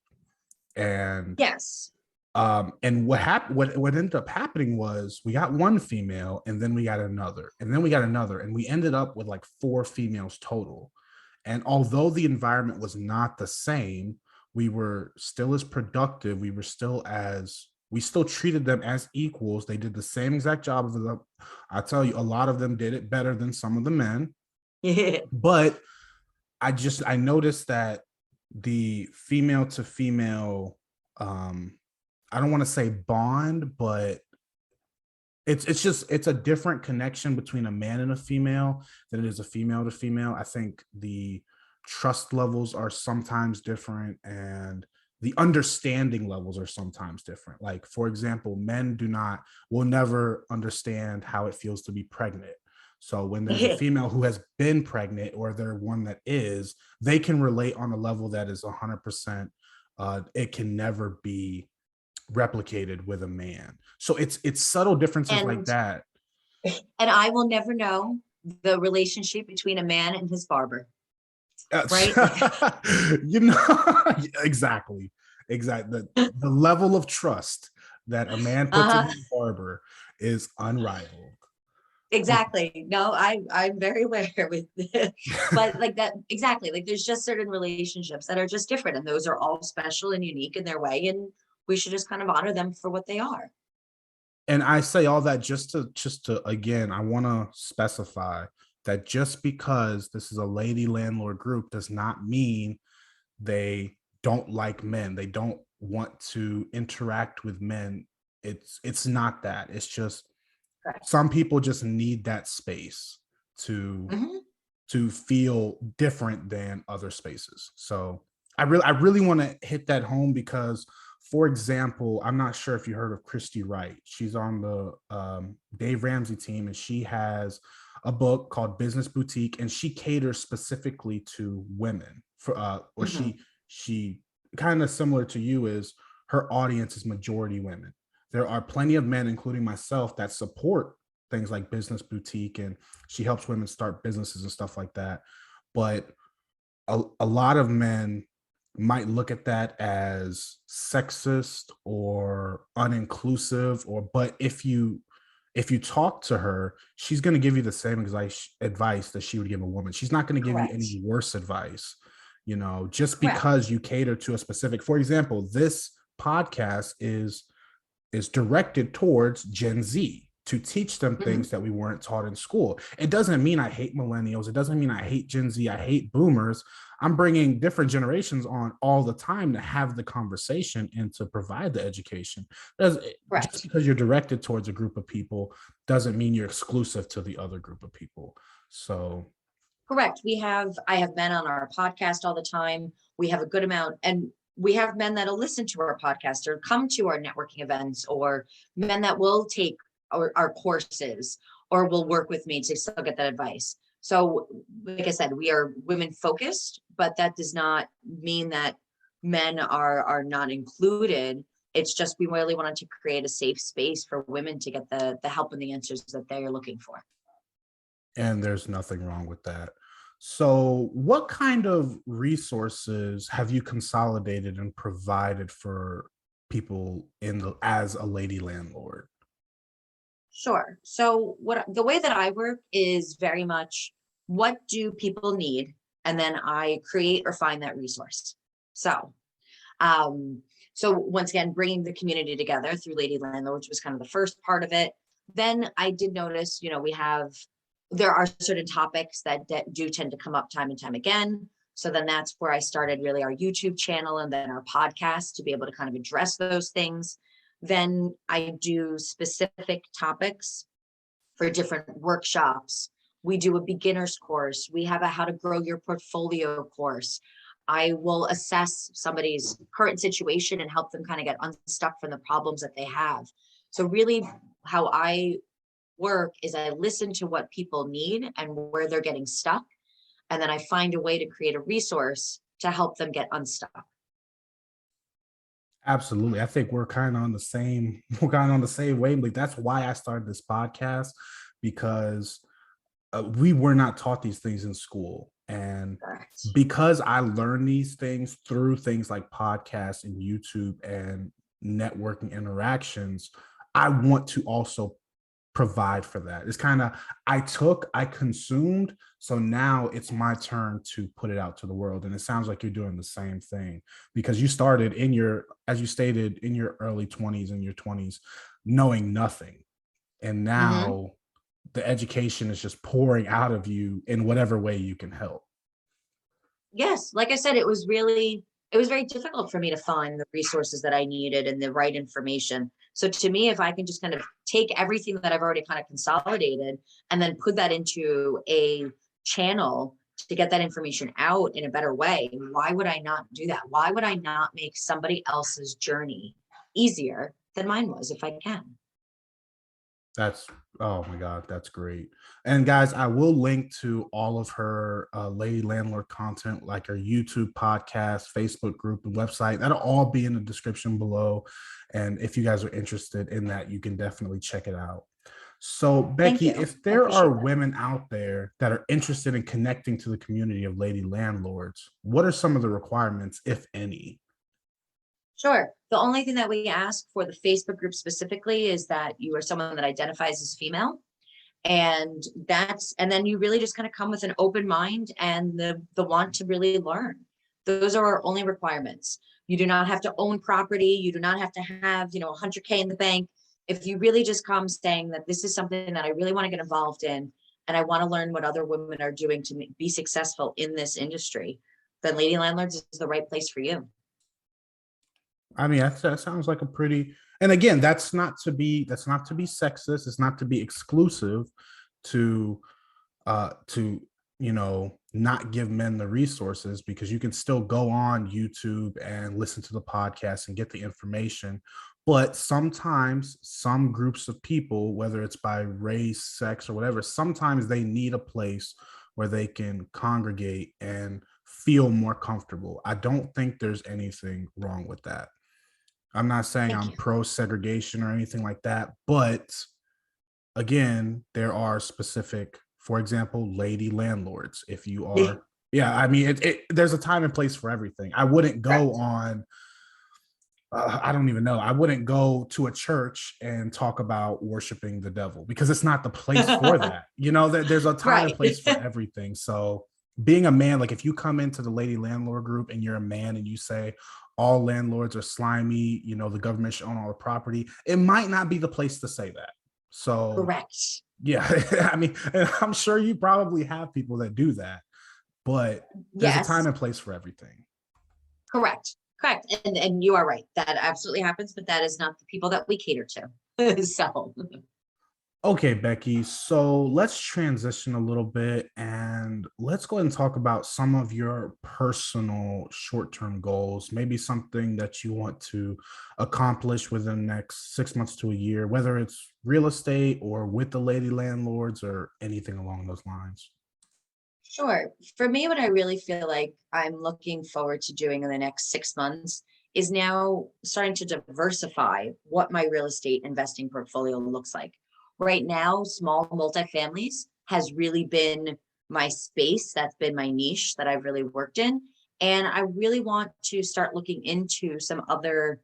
Speaker 1: And
Speaker 2: Yes.
Speaker 1: and what happened, what ended up happening was we got one female, and then we got another, and then we got another, and we ended up with like four females total. And although the environment was not the same, we were still as productive. We still treated them as equals. They did the same exact job of them. I tell you, a lot of them did it better than some of the men. But I noticed that the female to female, I don't want to say bond, but it's a different connection between a man and a female than it is a female to female. I think the trust levels are sometimes different, and the understanding levels are sometimes different. Like, for example, men will never understand how it feels to be pregnant. So when there's a female who has been pregnant, or they're one that is, they can relate on a level that is 100%. It can never be replicated with a man. So it's subtle differences like
Speaker 2: And
Speaker 1: that.
Speaker 2: I will never know the relationship between a man and his barber, right?
Speaker 1: You know, exactly. The level of trust that a man puts in
Speaker 2: Uh-huh.
Speaker 1: his barber is unrivaled.
Speaker 2: Exactly. No, I'm very aware with it. But like that, exactly. Like there's just certain relationships that are just different, and those are all special and unique in their way. And we should just kind of honor them for what they are.
Speaker 1: And I say all that just to again, I want to specify that just because this is a lady landlord group does not mean they don't like men. They don't want to interact with men. It's not that. It's just
Speaker 2: Correct.
Speaker 1: some people just need that space to
Speaker 2: Mhm.
Speaker 1: to feel different than other spaces. So I really want to hit that home because, for example, I'm not sure if you heard of Christy Wright. She's on the Dave Ramsey team, and she has a book called Business Boutique, and she caters specifically to women. Or
Speaker 2: Mhm.
Speaker 1: she kind of similar to you, is her audience is majority women. There are plenty of men, including myself, that support things like Business Boutique, and she helps women start businesses and stuff like that. But a lot of men might look at that as sexist or uninclusive, but if you talk to her, she's going to give you the same advice that she would give a woman. She's not going to give you
Speaker 2: Correct.
Speaker 1: any worse advice, just
Speaker 2: Correct.
Speaker 1: because you cater to a specific. For example, this podcast is directed towards Gen Z, to teach them
Speaker 2: Mhm.
Speaker 1: things that we weren't taught in school. It doesn't mean I hate millennials. It doesn't mean I hate Gen Z. I hate boomers. I'm bringing different generations on all the time to have the conversation and to provide the education. Just
Speaker 2: Correct.
Speaker 1: because you're directed towards a group of people doesn't mean you're exclusive to the other group of people. So,
Speaker 2: Correct. I have men on our podcast all the time. We have a good amount, and we have men that'll listen to our podcast or come to our networking events, or men that will take our courses, or will work with me to still get that advice. So like I said, we are women focused, but that does not mean that men are not included. It's just we really wanted to create a safe space for women to get the help and the answers that they are looking for.
Speaker 1: And there's nothing wrong with that. So, what kind of resources have you consolidated and provided for people in the as a lady landlord?
Speaker 2: Sure. So what the way that I work is very much what do people need? And then I create or find that resource. So um, so once again, bringing the community together through Lady Landlords was kind of the first part of it. Then I did notice, there are certain topics that do tend to come up time and time again. So then that's where I started really our YouTube channel and then our podcast to be able to kind of address those things. Then I do specific topics for different workshops. We do a beginner's course. We have a how to grow your portfolio course. I will assess somebody's current situation and help them kind of get unstuck from the problems that they have. So really how I work is I listen to what people need and where they're getting stuck. And then I find a way to create a resource to help them get unstuck.
Speaker 1: Absolutely. I think we're kind of on the same, we're kind of on the same wavelength. That's why I started this podcast, because we were not taught these things in school. And
Speaker 2: Correct.
Speaker 1: because I learned these things through things like podcasts and YouTube and networking interactions, I want to also provide for that. It's kind of, I consumed, so now it's my turn to put it out to the world. And it sounds like you're doing the same thing, because you started in your, as you stated, in your early 20s and your 20s, knowing nothing. And now the education is just pouring out of you in whatever way you can help.
Speaker 2: Yes, like I said, it was very difficult for me to find the resources that I needed and the right information. So to me, if I can just kind of take everything that I've already kind of consolidated and then put that into a channel to get that information out in a better way, why would I not do that? Why would I not make somebody else's journey easier than mine was if I can?
Speaker 1: That's, oh my God, that's great. And guys, I will link to all of her Lady Landlord content, like her YouTube podcast, Facebook group, and website. That'll all be in the description below. And if you guys are interested in that, you can definitely check it out. So, Becky, if there are women out there that are interested in connecting to the community of Lady Landlords, what are some of the requirements, if any?
Speaker 2: Sure. The only thing that we ask for the Facebook group specifically is that you are someone that identifies as female. And then you really just kind of come with an open mind and the want to really learn. Those are our only requirements. You do not have to own property. You do not have to have, 100K in the bank. If you really just come saying that this is something that I really want to get involved in, and I want to learn what other women are doing to be successful in this industry, then Lady Landlords is the right place for you.
Speaker 1: I mean, that sounds like a pretty, and again, that's not to be sexist. It's not to be exclusive to not give men the resources, because you can still go on YouTube and listen to the podcast and get the information. But sometimes some groups of people, whether it's by race, sex, or whatever, sometimes they need a place where they can congregate and feel more comfortable. I don't think there's anything wrong with that. I'm not saying I'm pro segregation or anything like that, but again, there are specific, for example, lady landlords. If you are, I mean, there's a time and place for everything. I wouldn't go on, I don't even know. I wouldn't go to a church and talk about worshiping the devil, because it's not the place for that. There's a time and place for everything. So being a man, like if you come into the Lady Landlord group and you're a man and you say, all landlords are slimy, the government should own all the property, it might not be the place to say that. So
Speaker 2: correct.
Speaker 1: Yeah. I mean, I'm sure you probably have people that do that, but there's a time and place for everything.
Speaker 2: Correct. And you are right. That absolutely happens, but that is not the people that we cater to. So
Speaker 1: okay, Becky, so let's transition a little bit and let's go ahead and talk about some of your personal short-term goals, maybe something that you want to accomplish within the next 6 months to a year, whether it's real estate or with the Lady Landlords or anything along those lines.
Speaker 2: Sure. For me, what I really feel like I'm looking forward to doing in the next 6 months is now starting to diversify what my real estate investing portfolio looks like. Right now, small multifamilies has really been my space. That's been my niche that I've really worked in. And I really want to start looking into some other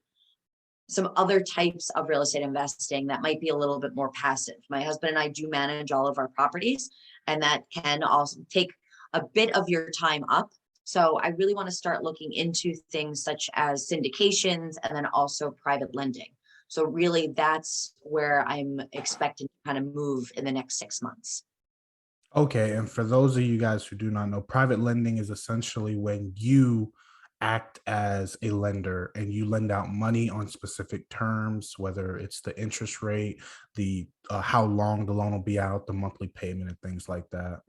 Speaker 2: types of real estate investing that might be a little bit more passive. My husband and I do manage all of our properties, and that can also take a bit of your time up. So I really want to start looking into things such as syndications and then also private lending. So really that's where I'm expecting to kind of move in the next 6 months.
Speaker 1: Okay, and for those of you guys who do not know, private lending is essentially when you act as a lender and you lend out money on specific terms, whether it's the interest rate, the how long the loan will be out, the monthly payment, and things like that.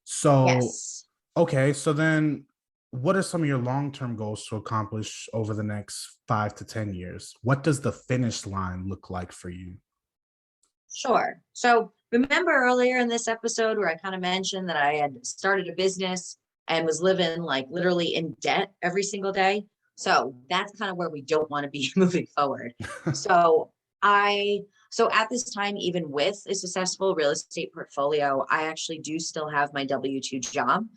Speaker 1: So,
Speaker 2: Yes.
Speaker 1: okay, so then what are some of your long-term goals to accomplish over the next 5 to 10 years? What does the finish line look like for you?
Speaker 2: Sure. So remember earlier in this episode where I kind of mentioned that I had started a business and was living like literally in debt every single day. So that's kind of where we don't want to be moving forward. So I, so at this time, even with a successful real estate portfolio, I actually do still have my W-2 job.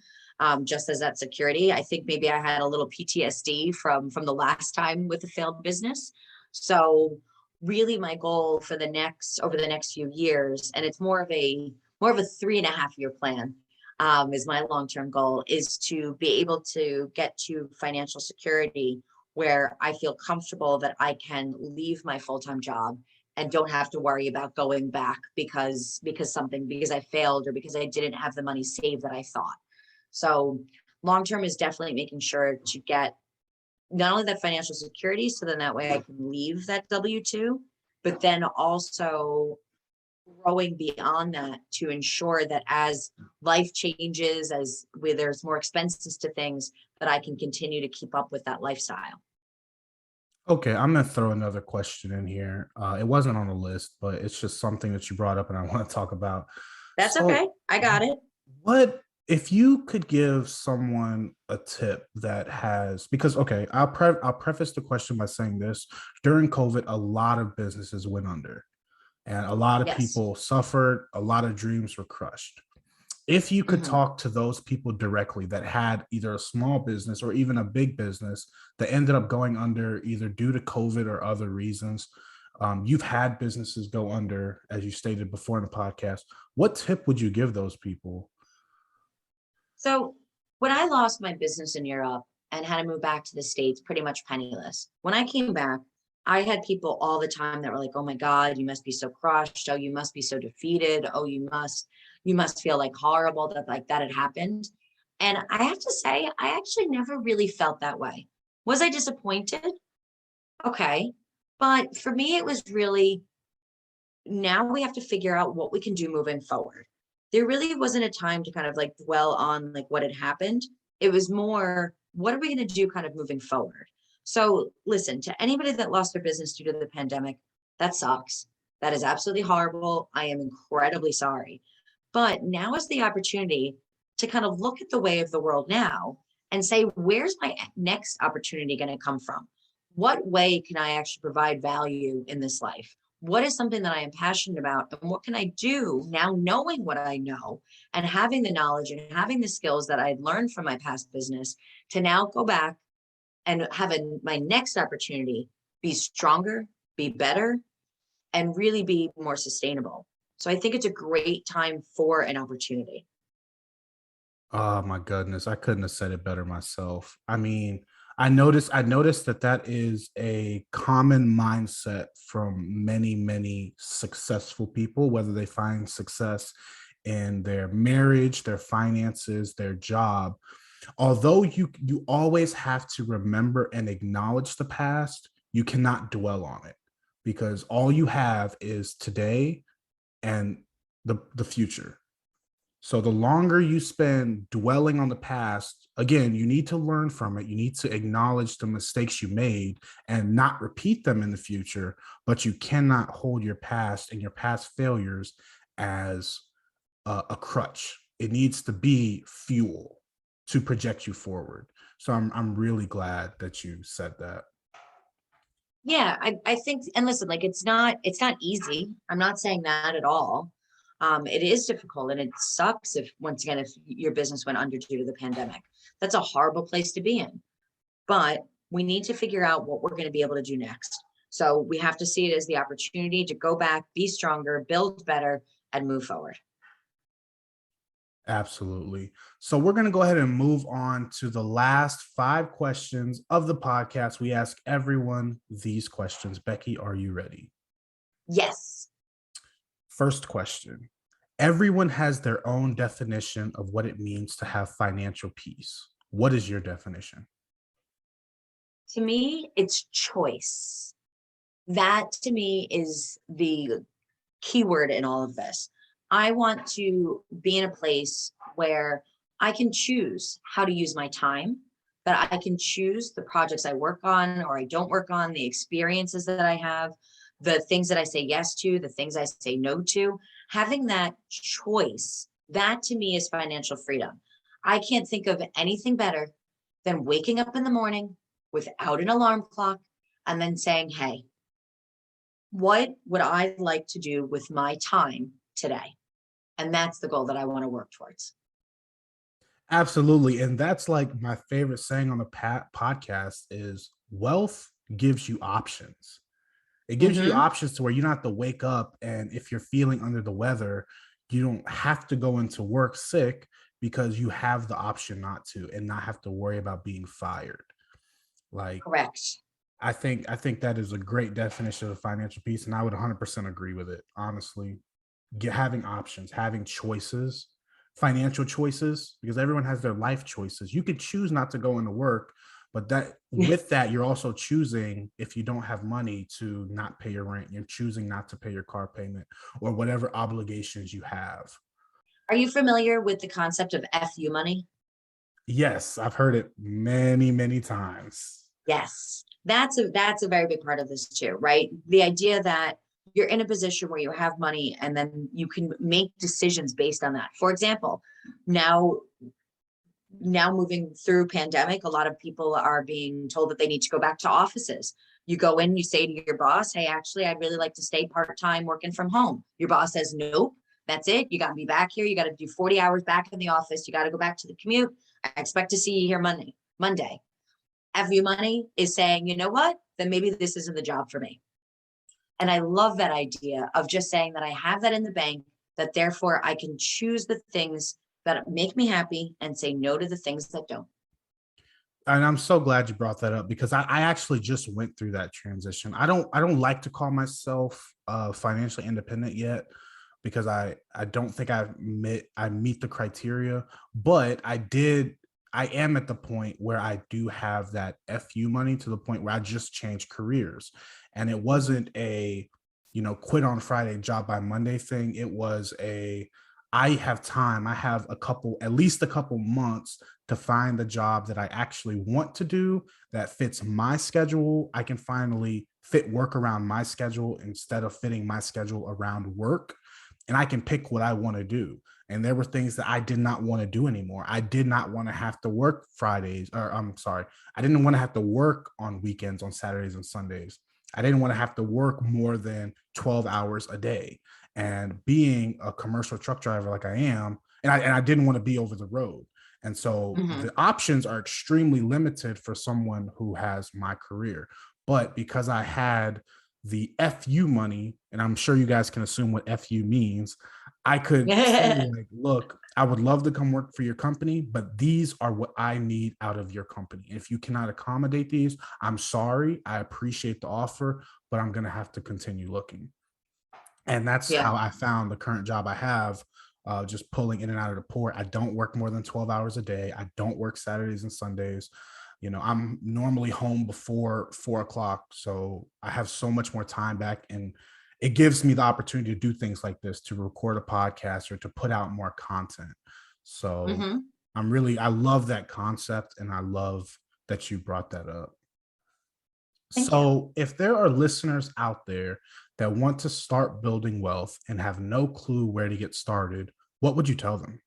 Speaker 2: Just as that security. I think maybe I had a little PTSD from the last time with a failed business. So really my goal for the next over the next few years, and it's more of a 3.5 year plan, is my long-term goal is to be able to get to financial security where I feel comfortable that I can leave my full-time job and don't have to worry about going back because I failed or because I didn't have the money saved that I thought. So long term is definitely making sure to get not only that financial security, so then that way I can leave that W-2, but then also growing beyond that to ensure that as life changes, as where there's more expenses to things, that I can continue to keep up with that lifestyle.
Speaker 1: Okay, I'm gonna throw another question in here. It wasn't on the list, but it's just something that you brought up and I want to talk about.
Speaker 2: That's
Speaker 1: So,
Speaker 2: okay. I got it.
Speaker 1: what if you could give someone a tip that has because okay, I'll preface the question by saying this. During COVID, a lot of businesses went under and a lot of
Speaker 2: Yes.
Speaker 1: people suffered, a lot of dreams were crushed. If you could
Speaker 2: Mhm.
Speaker 1: talk to those people directly that had either a small business or even a big business that ended up going under either due to COVID or other reasons, you've had businesses go under, as you stated before in the podcast. What tip would you give those people?
Speaker 2: So when I lost my business in Europe and had to move back to the States pretty much penniless, when I came back, I had people all the time that were like, oh my God, you must be so crushed. Oh, you must be so defeated. Oh, you must feel like horrible that like that had happened. And I have to say, I actually never really felt that way. Was I disappointed? Okay. But for me, it was really now we have to figure out what we can do moving forward. There really wasn't a time to kind of like dwell on like what had happened. It was more, what are we going to do kind of moving forward? So listen, to anybody that lost their business due to the pandemic, that sucks. That is absolutely horrible. I am incredibly sorry. But now is the opportunity to kind of look at the way of the world now and say, where's my next opportunity going to come from? What way can I actually provide value in this life? What is something that I am passionate about? And what can I do now, knowing what I know and having the knowledge and having the skills that I'd learned from my past business to now go back and have my next opportunity be stronger, be better, and really be more sustainable. So I think it's a great time for an opportunity.
Speaker 1: Oh my goodness, I couldn't have said it better myself. I mean, I noticed that that is a common mindset from many successful people, whether they find success in their marriage, their finances, their job. Although you always have to remember and acknowledge the past, you cannot dwell on it because all you have is today and the future. So the longer you spend dwelling on the past, again, you need to learn from it. You need to acknowledge the mistakes you made and not repeat them in the future, but you cannot hold your past and your past failures as a crutch. It needs to be fuel to project you forward. So I'm really glad that you said that.
Speaker 2: Yeah, I think, and listen, like it's not easy. I'm not saying that at all. It is difficult and it sucks if once again if your business went under due to the pandemic. That's a horrible place to be in. But we need to figure out what we're going to be able to do next. So we have to see it as the opportunity to go back, be stronger, build better, and move forward.
Speaker 1: Absolutely. So we're going to go ahead and move on to the last 5 questions of the podcast. We ask everyone these questions. Becky, are you ready?
Speaker 2: Yes.
Speaker 1: First question. Everyone has their own definition of what it means to have financial peace. What is your definition?
Speaker 2: To me, it's choice. That to me is the keyword in all of this. I want to be in a place where I can choose how to use my time, that I can choose the projects I work on or I don't work on, the experiences that I have, the things that I say yes to, the things I say no to. Having that choice, that to me is financial freedom. I can't think of anything better than waking up in the morning without an alarm clock and then saying, hey, what would I like to do with my time today? And that's the goal that I want to work towards.
Speaker 1: Absolutely. And that's like my favorite saying on the podcast is wealth gives you options. It gives you
Speaker 2: Mm-hmm.
Speaker 1: options to where you don't have to wake up and if you're feeling under the weather, you don't have to go into work sick because you have the option not to and not have to worry about being fired. Like
Speaker 2: Correct.
Speaker 1: I think that is a great definition of financial peace and I would 100% agree with it. Honestly, having options, having choices, financial choices, because everyone has their life choices. You could choose not to go into work, but that with that, you're also choosing if you don't have money to not pay your rent, you're choosing not to pay your car payment or whatever obligations you have.
Speaker 2: Are you familiar with the concept of FU money?
Speaker 1: Yes, I've heard it many, many times.
Speaker 2: Yes. That's a very big part of this too, right? The idea that you're in a position where you have money and then you can make decisions based on that. For example, now moving through pandemic, a lot of people are being told that they need to go back to offices. You go in, you say to your boss, hey, actually, I'd really like to stay part-time working from home. Your boss says, nope, that's it. You got to be back here. You got to do 40 hours back in the office. You got to go back to the commute. I expect to see you here Monday. FU money is saying, you know what? Then maybe this isn't the job for me. And I love that idea of just saying that I have that in the bank, that therefore I can choose the things that make me happy and say no to the things that don't.
Speaker 1: And I'm so glad you brought that up because I actually just went through that transition. I don't like to call myself financially independent yet because I don't think I meet the criteria, but I am at the point where I do have that FU money to the point where I just changed careers. And it wasn't a, quit on Friday, job by Monday thing. It was I have time. I have at least a couple months to find the job that I actually want to do that fits my schedule. I can finally fit work around my schedule instead of fitting my schedule around work. And I can pick what I want to do. And there were things that I did not want to do anymore. I did not want to have to work Fridays, or I'm sorry, I didn't want to have to work on weekends, on Saturdays and Sundays. I didn't want to have to work more than 12 hours a day. And being a commercial truck driver like I am, and I didn't want to be over the road. And so
Speaker 2: Mm-hmm.
Speaker 1: the options are extremely limited for someone who has my career. But because I had the FU money, and I'm sure you guys can assume what FU means, I could say, like, look, I would love to come work for your company, but these are what I need out of your company. If you cannot accommodate these, I'm sorry. I appreciate the offer, but I'm going to have to continue looking. And that's
Speaker 2: Yeah.
Speaker 1: how I found the current job I have, just pulling in and out of the port. I don't work more than 12 hours a day. I don't work Saturdays and Sundays. I'm normally home before 4 o'clock. So I have so much more time back. And it gives me the opportunity to do things like this, to record a podcast or to put out more content. So
Speaker 2: Hmm.
Speaker 1: I love that concept, and I love that you brought that up.
Speaker 2: Thank you.
Speaker 1: So, if there are listeners out there that want to start building wealth and have no clue where to get started, what would you tell them?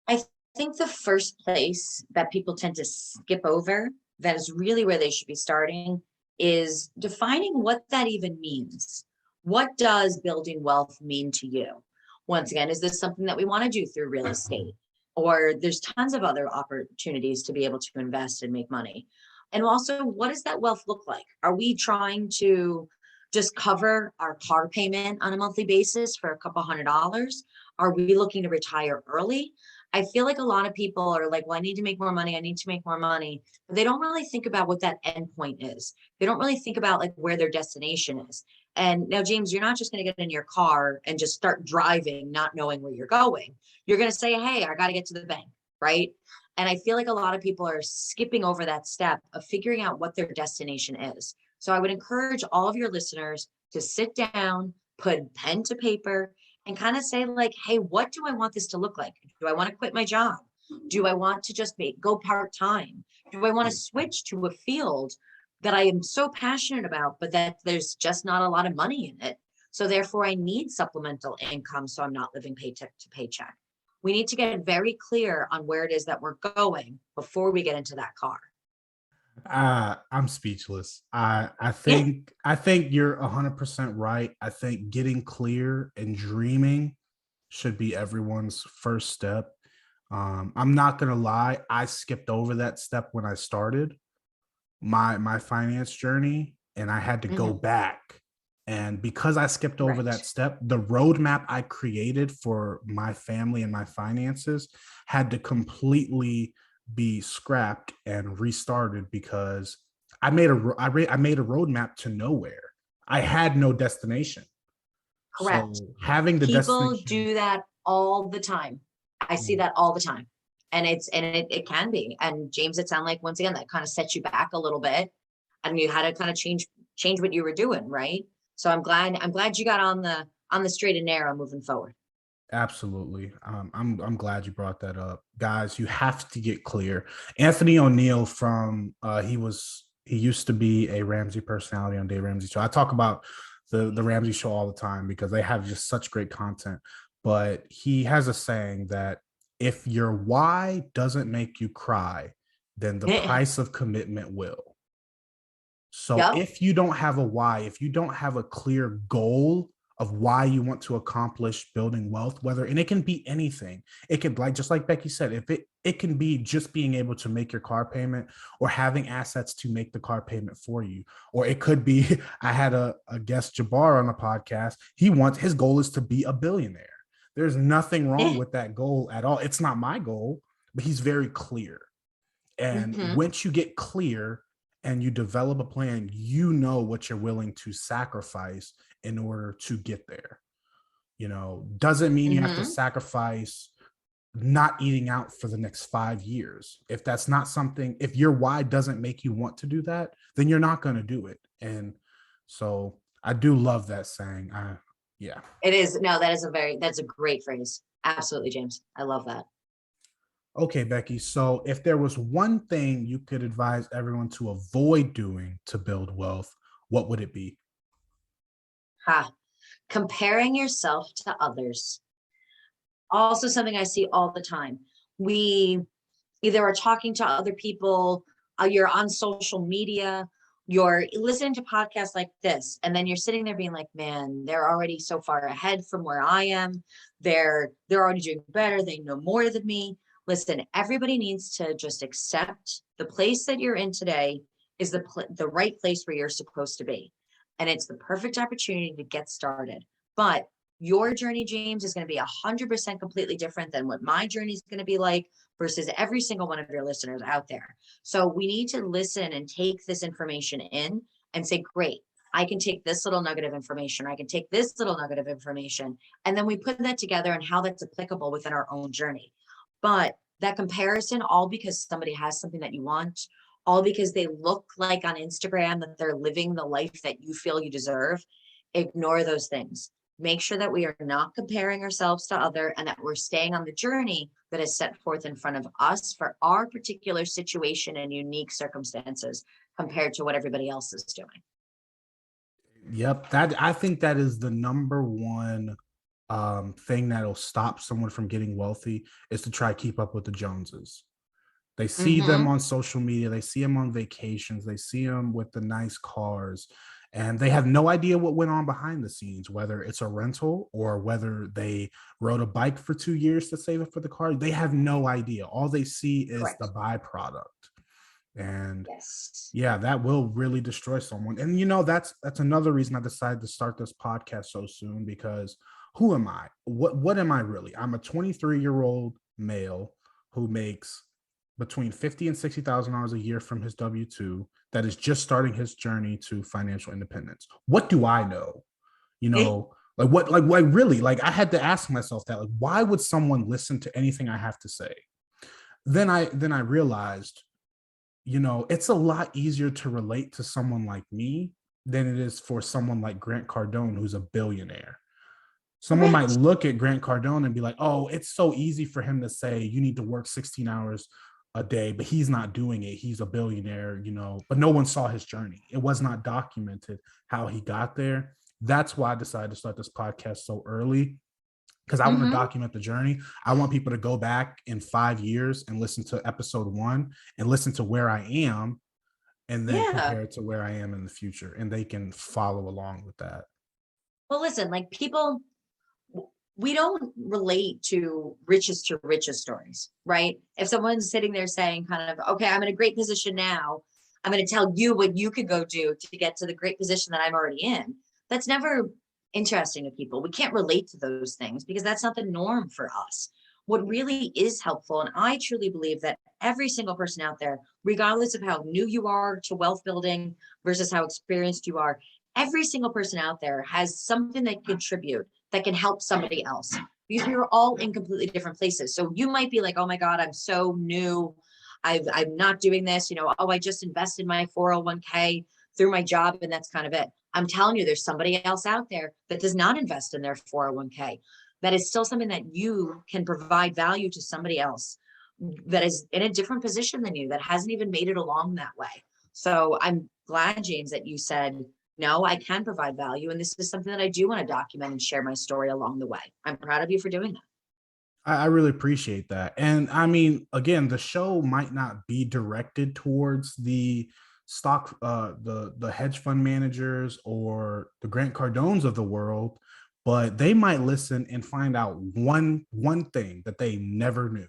Speaker 2: I think the first place that people tend to skip over, that is really where they should be starting, is defining what that even means. What does building wealth mean to you? Once again, is this something that we want to do through real estate? Or there's tons of other opportunities to be able to invest and make money. And also, what does that wealth look like? Are we trying to just cover our car payment on a monthly basis for a couple $100s? Are we looking to retire early? I feel like a lot of people are like, well, I need to make more money. I need to make more money. But they don't really think about what that end point is. They don't really think about like where their destination is. And now, James, you're not just going to get in your car and just start driving, not knowing where you're going. You're going to say, hey, I got to get to the bank, right? And I feel like a lot of people are skipping over that step of figuring out what their destination is. So I would encourage all of your listeners to sit down, put pen to paper, and kind of say like, hey, what do I want this to look like? Do I want to quit my job? Do I want to just go part-time? Do I want to switch to a field that I am so passionate about, but that there's just not a lot of money in it? So therefore I need supplemental income, so I'm not living paycheck to paycheck. We need to get very clear on where it is that we're going before we get into that car.
Speaker 1: I'm speechless.
Speaker 2: Yeah.
Speaker 1: I think you're 100% right. I think getting clear and dreaming should be everyone's first step. I'm not gonna lie, I skipped over that step when I started my finance journey, and I had to go
Speaker 2: Hmm.
Speaker 1: back. And because I skipped over
Speaker 2: Right.
Speaker 1: that step, the roadmap I created for my family and my finances had to completely be scrapped and restarted because I made a roadmap to nowhere. I had no destination.
Speaker 2: Correct.
Speaker 1: So having the
Speaker 2: People
Speaker 1: destination,
Speaker 2: do that all the time. I see
Speaker 1: mm,
Speaker 2: that all the time. And it can be. And James, it sounded like once again that kind of set you back a little bit. And you had to kind of change what you were doing, right? So I'm glad you got on the straight and narrow moving forward.
Speaker 1: absolutely. I'm glad you brought that up, guys. You have to get clear. Anthony O'Neill from he used to be a Ramsey personality on Dave Ramsey Show. I talk about the Ramsey Show all the time because they have just such great content. But he has a saying that if your why doesn't make you cry, then the price of commitment will. So
Speaker 2: Yep.
Speaker 1: if you don't have a why, if you don't have a clear goal of why you want to accomplish building wealth, whether, and it can be anything. It could, like, just like Becky said, if it can be just being able to make your car payment or having assets to make the car payment for you. Or it could be, I had a guest Jabbar on the podcast. His goal is to be a billionaire. There's nothing wrong with that goal at all. It's not my goal, but he's very clear. And
Speaker 2: Hmm.
Speaker 1: once you get clear and you develop a plan, you know what you're willing to sacrifice in order to get there. Doesn't mean you have to
Speaker 2: Hmm.
Speaker 1: sacrifice not eating out for the next 5 years. If that's not something, if your why doesn't make you want to do that, then you're not going to do it. And so I do love that saying. Yeah.
Speaker 2: It is. No, that's a great phrase. Absolutely, James. I love that.
Speaker 1: Okay, Becky. So if there was one thing you could advise everyone to avoid doing to build wealth, what would it be?
Speaker 2: Ha. Comparing yourself to others. Also something I see all the time. We either are talking to other people, you're on social media, you're listening to podcasts like this, and then you're sitting there being like, man, they're already so far ahead from where I am. They're already doing better. They know more than me. Listen, everybody needs to just accept the place that you're in today is the right place where you're supposed to be. And it's the perfect opportunity to get started. But your journey, James, is going to be 100% completely different than what my journey is going to be like versus every single one of your listeners out there. So we need to listen and take this information in and say, great, I can take this little nugget of information, or I can take this little nugget of information. And then we put that together and how that's applicable within our own journey. But that comparison, all because somebody has something that you want, all because they look like on Instagram that they're living the life that you feel you deserve. Ignore those things. Make sure that we are not comparing ourselves to other and that we're staying on the journey that is set forth in front of us for our particular situation and unique circumstances compared to what everybody else is doing.
Speaker 1: Yep, that I think that is the number one thing that'll stop someone from getting wealthy is to try to keep up with the Joneses. They see them
Speaker 2: Mm-hmm.
Speaker 1: on social media, they see them on vacations, they see them with the nice cars, and they have no idea what went on behind the scenes, whether it's a rental or whether they rode a bike for 2 years to save up for the car. They have no idea. All they see is the
Speaker 2: Correct.
Speaker 1: byproduct. And
Speaker 2: Yes.
Speaker 1: yeah, that will really destroy someone. And that's another reason I decided to start this podcast so soon, because who am I? What am I really? I'm a 23-year-old male who makes between 50 and 60,000 dollars a year from his W-2 that is just starting his journey to financial independence. What do I know? You know, like really, like I had to ask myself that, like, why would someone listen to anything I have to say? Then I realized, it's a lot easier to relate to someone like me than it is for someone like Grant Cardone, who's a billionaire. Someone might
Speaker 2: Correct.
Speaker 1: look at Grant Cardone and be like, oh, it's so easy for him to say you need to work 16 hours a day, but he's not doing it. He's a billionaire, but no one saw his journey. It was not documented how he got there. That's why I decided to start this podcast so early, because I want to
Speaker 2: Mm-hmm.
Speaker 1: document the journey. I want people to go back in 5 years and listen to episode 1 and listen to where I am and then
Speaker 2: Yeah.
Speaker 1: compare it to where I am in the future. And they can follow along with that.
Speaker 2: Well, listen, like people, we don't relate to riches stories, right? If someone's sitting there saying kind of, okay, I'm in a great position now, I'm going to tell you what you could go do to get to the great position that I'm already in. That's never interesting to people. We can't relate to those things because that's not the norm for us. What really is helpful, and I truly believe that every single person out there, regardless of how new you are to wealth building versus how experienced you are, every single person out there has something that can contribute that can help somebody else, because we are all in completely different places. So you might be like, oh my God, I'm so new. I'm not doing this, oh, I just invested my 401k through my job and that's kind of it. I'm telling you, there's somebody else out there that does not invest in their 401k. That is still something that you can provide value to somebody else that is in a different position than you, that hasn't even made it along that way. So I'm glad, James, that you said, no, I can provide value. And this is something that I do want to document and share my story along the way. I'm proud of you for doing that.
Speaker 1: I really appreciate that. And I mean, again, the show might not be directed towards the the hedge fund managers or the Grant Cardones of the world, but they might listen and find out one thing that they never knew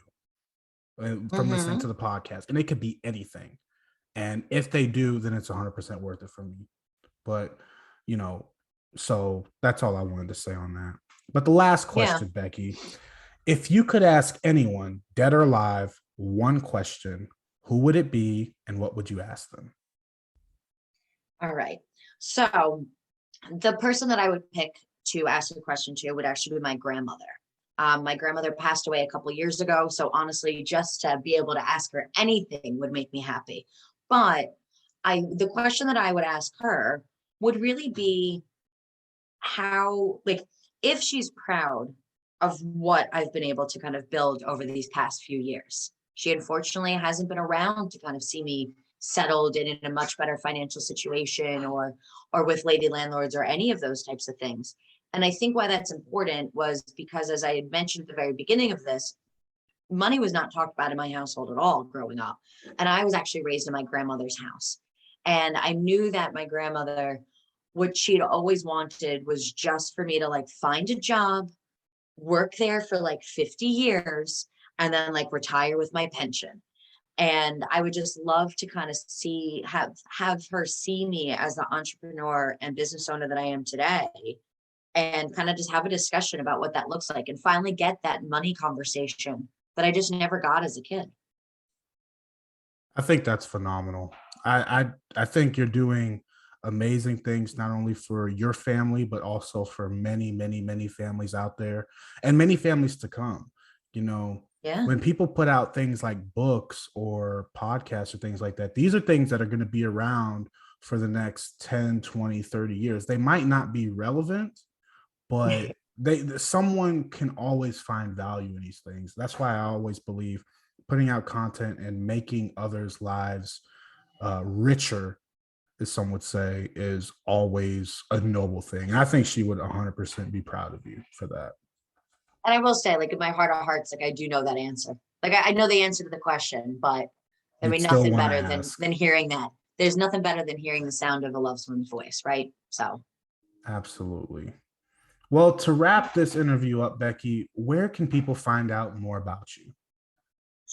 Speaker 1: from listening to
Speaker 2: Mm-hmm.
Speaker 1: the podcast. And it could be anything. And if they do, then it's 100% worth it for me. But, you know, so that's all I wanted to say on that. But the last
Speaker 2: Yeah.
Speaker 1: question, Becky, if you could ask anyone, dead or alive, one question, who would it be and what would you ask them?
Speaker 2: All right. So the person that I would pick to ask a question to would actually be my grandmother. My grandmother passed away a couple of years ago. So honestly, just to be able to ask her anything would make me happy. But the question that I would ask her would really be how, like, if she's proud of what I've been able to kind of build over these past few years. She unfortunately hasn't been around to kind of see me settled and in a much better financial situation, or with Lady Landlords or any of those types of things. And I think why that's important was because, as I had mentioned at the very beginning of this, money was not talked about in my household at all growing up. And I was actually raised in my grandmother's house. And I knew that my grandmother, what she'd always wanted was just for me to like find a job, work there for like 50 years, and then like retire with my pension. And I would just love to kind of have her see me as the entrepreneur and business owner that I am today, and kind of just have a discussion about what that looks like and finally get that money conversation that I just never got as a kid.
Speaker 1: I think that's phenomenal. I think you're doing amazing things not only for your family but also for many families out there and many families to come. You know,
Speaker 2: Yeah.
Speaker 1: When people put out things like books or podcasts or things like that, these are things that are going to be around for the next 10, 20, 30 years. They might not be relevant, but someone can always find value in these things. That's why I always believe putting out content and making others' lives richer, as some would say, is always a noble thing. And I think she would 100% be proud of you for that.
Speaker 2: And I will say, like in my heart of hearts, like I do know that answer. Like I know the answer to the question, but there'd
Speaker 1: You'd
Speaker 2: be
Speaker 1: still
Speaker 2: nothing
Speaker 1: want to
Speaker 2: better
Speaker 1: ask.
Speaker 2: than hearing that. There's nothing better than hearing the sound of a loved one's voice, right? So
Speaker 1: Absolutely. Well, to wrap this interview up, Becky, where can people find out more about you?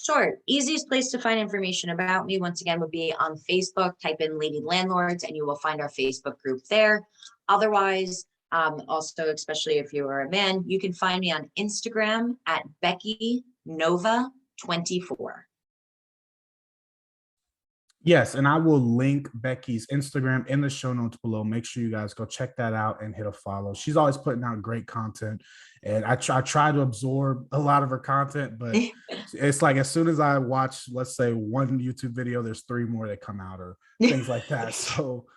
Speaker 2: sure. Easiest place to find information about me, once again, would be on Facebook. Type in Lady Landlords and you will find our Facebook group there. Otherwise, also, especially if you are a man, you can find me on Instagram at Becky Nova 24.
Speaker 1: Yes, and I will link Becky's Instagram in the show notes below. Make sure you guys go check that out and hit a follow. She's always putting out great content, and I try to absorb a lot of her content, but it's like as soon as I watch, let's say, one YouTube video, there's three more that come out or things like that. So,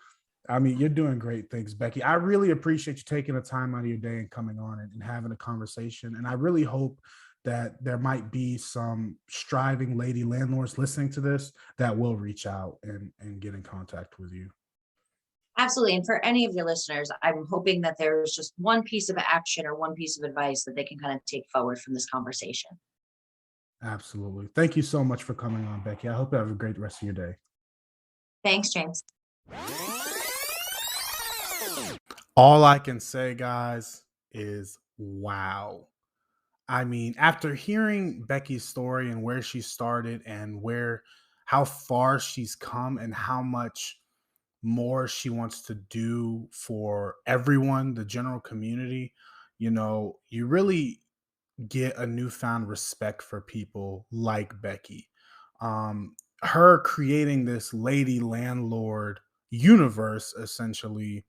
Speaker 1: I mean, you're doing great things, Becky. I really appreciate you taking the time out of your day and coming on and having a conversation. And I really hope that there might be some striving lady landlords listening to this that will reach out and get in contact with you.
Speaker 2: Absolutely. And for any of your listeners, I'm hoping that there's just one piece of action or one piece of advice that they can kind of take forward from this conversation.
Speaker 1: Absolutely. Thank you so much for coming on, Becky. I hope you have a great rest of your day.
Speaker 2: Thanks, James.
Speaker 1: All I can say, guys, is wow. I mean, after hearing Becky's story and where she started and how far she's come and how much more she wants to do for everyone, the general community, you really get a newfound respect for people like Becky. Her creating this Lady Landlord universe, essentially,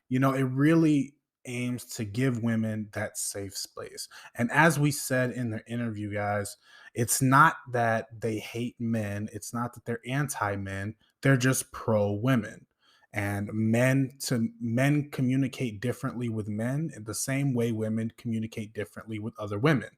Speaker 1: it really aims to give women that safe space. And as we said in the interview, guys, it's not that they hate men, it's not that they're anti men, they're just pro women. And men communicate differently with men in the same way women communicate differently with other women.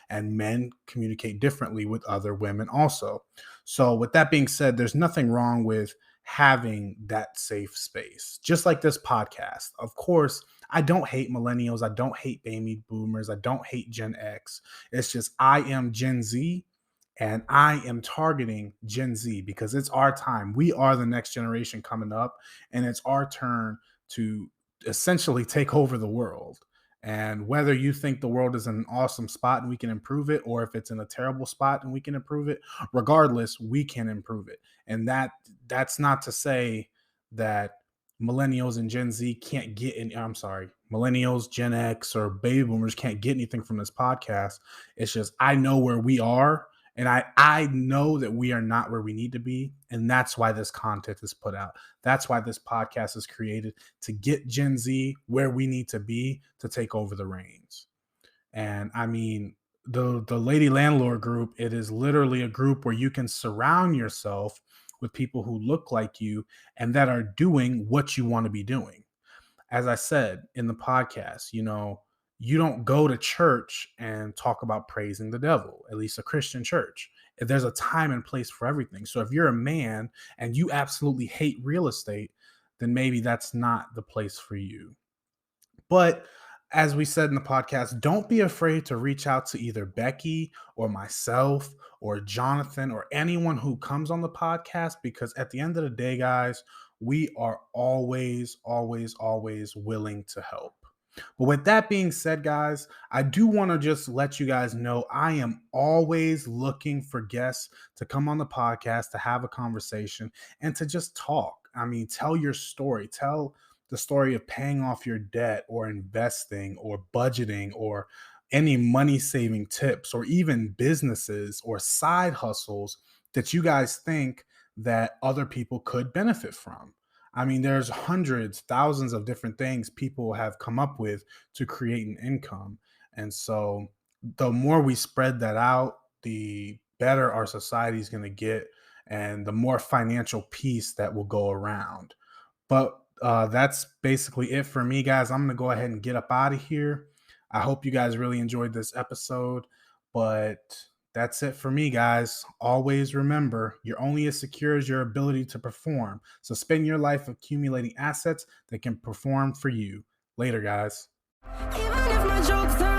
Speaker 1: And men communicate differently with other women also. So, with that being said, there's nothing wrong with having that safe space, just like this podcast. Of course, I don't hate millennials. I don't hate baby boomers. I don't hate Gen X. It's just I am Gen Z and I am targeting Gen Z because it's our time. We are the next generation coming up, and it's our turn to essentially take over the world. And whether you think the world is in an awesome spot and we can improve it, or if it's in a terrible spot and we can improve it, regardless, we can improve it. And that's not to say that millennials and Gen Z can't get in. I'm sorry, millennials, Gen X, or baby boomers can't get anything from this podcast. It's just I know where we are, and I know that we are not where we need to be, and that's why this content is put out. That's why this podcast is created, to get Gen Z where we need to be to take over the reins. And I mean, the Lady Landlord group, it is literally a group where you can surround yourself with people who look like you and that are doing what you want to be doing. As I said in the podcast, you don't go to church and talk about praising the devil, at least a Christian church. There's a time and place for everything. So if you're a man and you absolutely hate real estate, then maybe that's not the place for you. But as we said in the podcast, don't be afraid to reach out to either Becky or myself or Jonathan or anyone who comes on the podcast, because at the end of the day, guys, we are always, always, always willing to help. But with that being said, guys, I do want to just let you guys know I am always looking for guests to come on the podcast, to have a conversation, and to just talk. I mean, tell your story. Tell the story of paying off your debt or investing or budgeting or any money saving tips or even businesses or side hustles that you guys think that other people could benefit from. I mean, there's hundreds, thousands of different things people have come up with to create an income. And so the more we spread that out, the better our society is going to get and the more financial peace that will go around. But that's basically it for me, guys. I'm going to go ahead and get up out of here. I hope you guys really enjoyed this episode, but that's it for me, guys. Always remember, you're only as secure as your ability to perform. So spend your life accumulating assets that can perform for you. Later, guys.
Speaker 3: Even if my jokes are